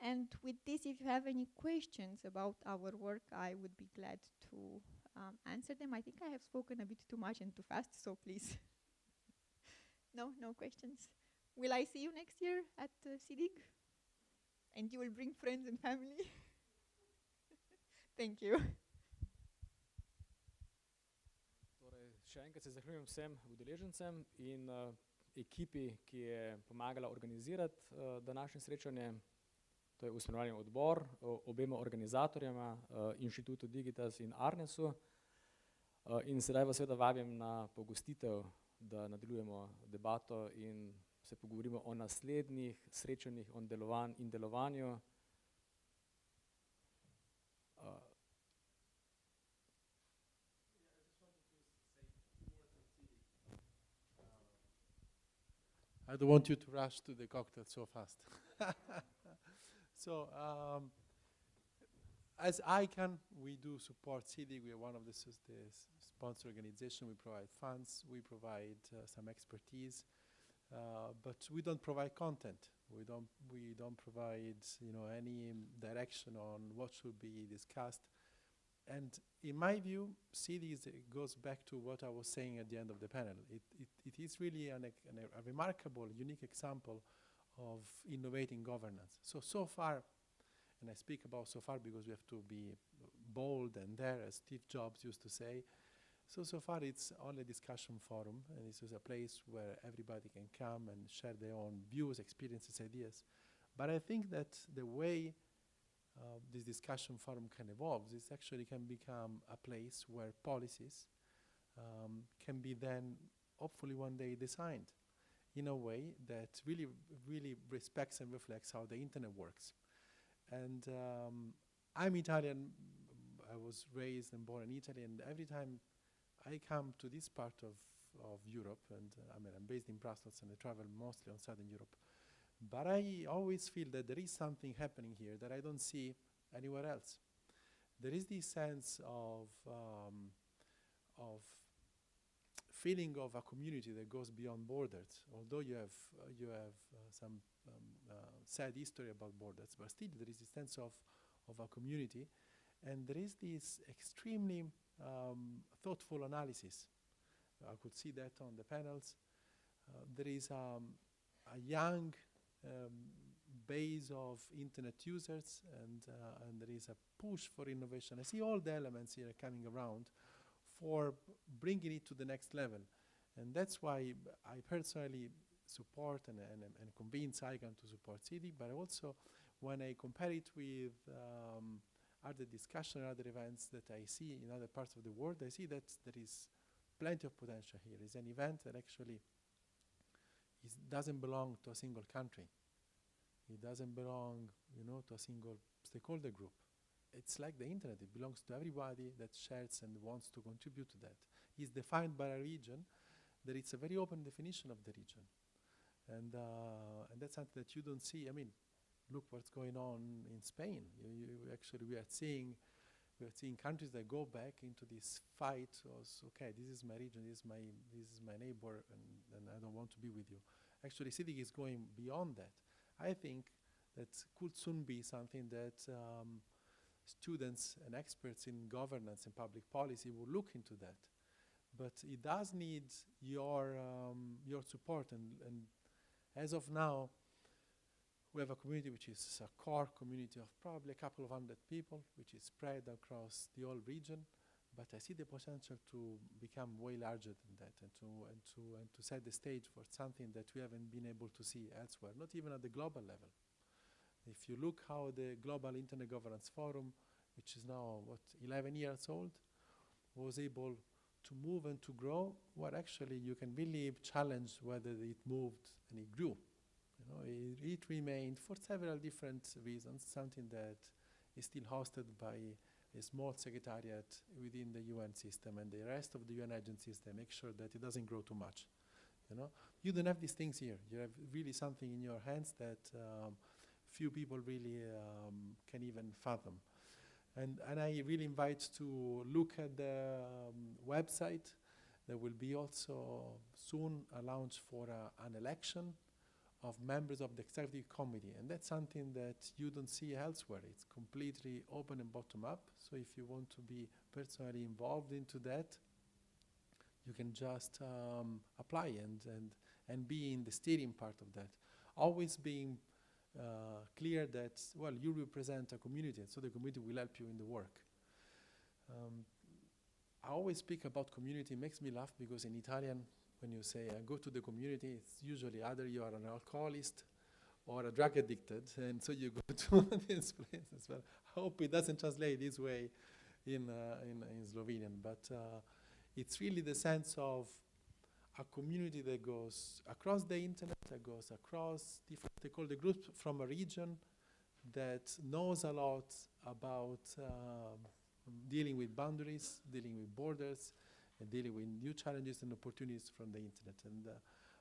And with this, if you have any questions about our work, I would be glad to answer them. I think I have spoken a bit too much and too fast, so please. No questions. Will I see you next year at CDIG? And you will bring friends and family? Thank you. Torej, še enkrat se zahvaljujem vsem udeležencem in ekipi, ki je pomagala organizirati današnje srečanje. To je usmerjevalni odbor, obema organizatorjema, Inštitutu Digitas in Arnesu. In sedaj vas seveda vabim na pogostitev, da nadaljujemo debato in se pogovorimo o naslednjih srečanjih in delovanju. I don't want you to rush to the cocktail so fast. So, as ICANN, we do support CDIG. We are one of the sponsor organization. We provide funds. We provide some expertise, but we don't provide content. We don't provide, any direction on what should be discussed. And in my view, CDIG goes back to what I was saying at the end of the panel. It is really a remarkable, unique example of innovating governance. So far, and I speak about so far because we have to be bold and dare, as Steve Jobs used to say. So far it's only a discussion forum, and this is a place where everybody can come and share their own views, experiences, ideas. But I think that the way this discussion forum can evolve, this actually can become a place where policies can be then, hopefully one day, designed in a way that really respects and reflects how the internet works. And I'm Italian. I was raised and born in Italy, and every time I come to this part of Europe, and I'm based in Brussels and I travel mostly on Southern Europe, but I always feel that there is something happening here that I don't see anywhere else. There is this sense of feeling of a community that goes beyond borders. Although you have some sad history about borders, but still there is a sense of a community, and there is this extremely thoughtful analysis. I could see that on the panels. There is a young base of internet users, and there is a push for innovation. I see all the elements here coming around for bringing it to the next level. And that's why I personally support and convince ICANN to support CDIG, but also when I compare it with other discussion, other events that I see in other parts of the world, I see that there is plenty of potential here. It's an event that actually doesn't belong to a single country. It doesn't belong, to a single stakeholder group. It's like the internet. It belongs to everybody that shares and wants to contribute to that. It's defined by a region. There is a very open definition of the region. And that's something that you don't see. I mean, look what's going on in Spain. We are seeing countries that go back into this fight of, okay, this is my region, this is my neighbor, and I don't want to be with you. Actually, CIDIC is going beyond that. I think that could soon be something that students and experts in governance and public policy will look into that. But it does need your support, and as of now, we have a community which is a core community of probably a couple of hundred people, which is spread across the whole region. But I see the potential to become way larger than that, and to set the stage for something that we haven't been able to see elsewhere, not even at the global level. If you look how the Global Internet Governance Forum, which is now, 11 years old, was able to move and to grow, well, actually, you can really challenge whether it moved and it grew. You know, it remained, for several different reasons, something that is still hosted by a small secretariat within the UN system, and the rest of the UN agencies, they make sure that it doesn't grow too much. You know, you don't have these things here. You have really something in your hands that few people really can even fathom. And I really invite to look at the website. There will be also soon a launch for an election of members of the executive committee, and that's something that you don't see elsewhere. It's completely open and bottom up, so if you want to be personally involved into that, you can just apply and be in the steering part of that. Always being clear that, well, you represent a community, so the community will help you in the work. I always speak about community. It makes me laugh because in Italian, when you say go to the community, it's usually either you are an alcoholist or a drug addicted, and so you go to this place as well. I hope it doesn't translate this way in Slovenian, but it's really the sense of a community that goes across the internet, that goes across different stakeholder groups from a region that knows a lot about dealing with boundaries, dealing with borders, and dealing with new challenges and opportunities from the internet. And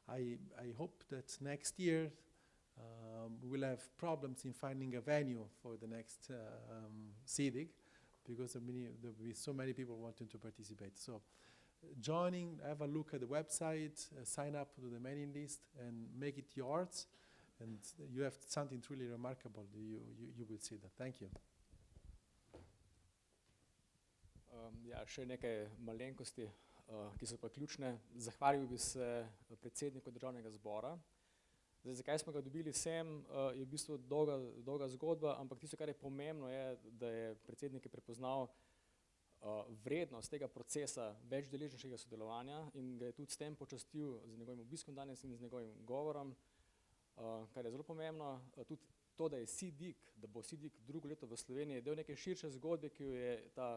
I hope that next year we'll have problems in finding a venue for the next CIDIC, because there will be so many people wanting to participate. So joining, have a look at the website, sign up to the mailing list, and make it yours. And you have something truly remarkable. You will see that. Thank you. Ja, še nekaj malenkosti, ki so pa ključne. Zahvalil bi se predsedniku Državnega zbora. Zdaj, zakaj smo ga dobili sem, je v bistvu dolga zgodba, ampak tisto, kar je pomembno, je, da je predsednik prepoznal vrednost tega procesa večdeležniškega sodelovanja in ga je tudi s tem počastil z njegovim obiskom danes in z njegovim govorom, kar je zelo pomembno. Tudi to, da je CIDIC, da bo CIDIC drugo leto v Sloveniji, del neke širše zgodbe, ki jo je ta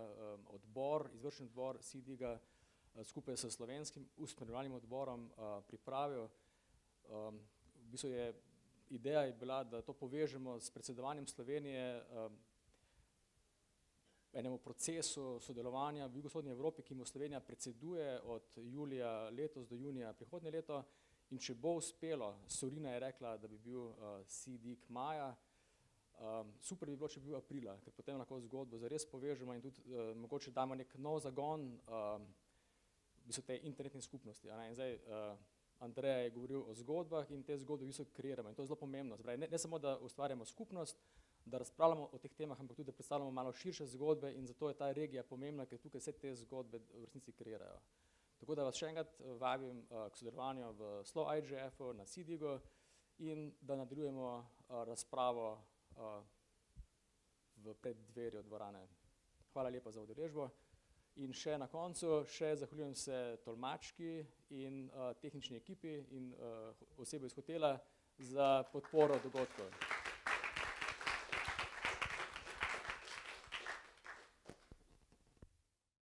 odbor, izvršni odbor CIDIC-a skupaj s Slovenskim usmerjevalnim odborom pripravil. V bistvu ideja je bila, da to povežemo s predsedovanjem Slovenije enemu procesu sodelovanja v jugovzhodni Evropi, ki mu Slovenija predseduje od julija letos do junija prihodnje leto. In če bo uspelo, Sorina je rekla, da bi bil CIDIC maja, super bi bilo, če bi bil aprila, ker potem lahko zgodbo zares povežemo in tudi mogoče damo nek nov zagon v bistvu te internetne skupnosti. In zdaj Andrea je govoril o zgodbah in te zgodbe v bistvu kreiramo in to je zelo pomembno. Ne samo, da ustvarjamo skupnost, da razpravljamo o teh temah, ampak tudi, da predstavljamo malo širše zgodbe in zato je ta regija pomembna, ker tukaj vse te zgodbe v resnici kreirajo. Tako da vas še enkrat vabim k sodelovanju v SloIGF-u, na CIDIC-u in da nadaljujemo razpravo v preddverju dvorane. Hvala lepa za udeležbo. In še na koncu, zahvaljujem se tolmački in tehnični ekipi in osebi iz hotela za podporo dogodkov.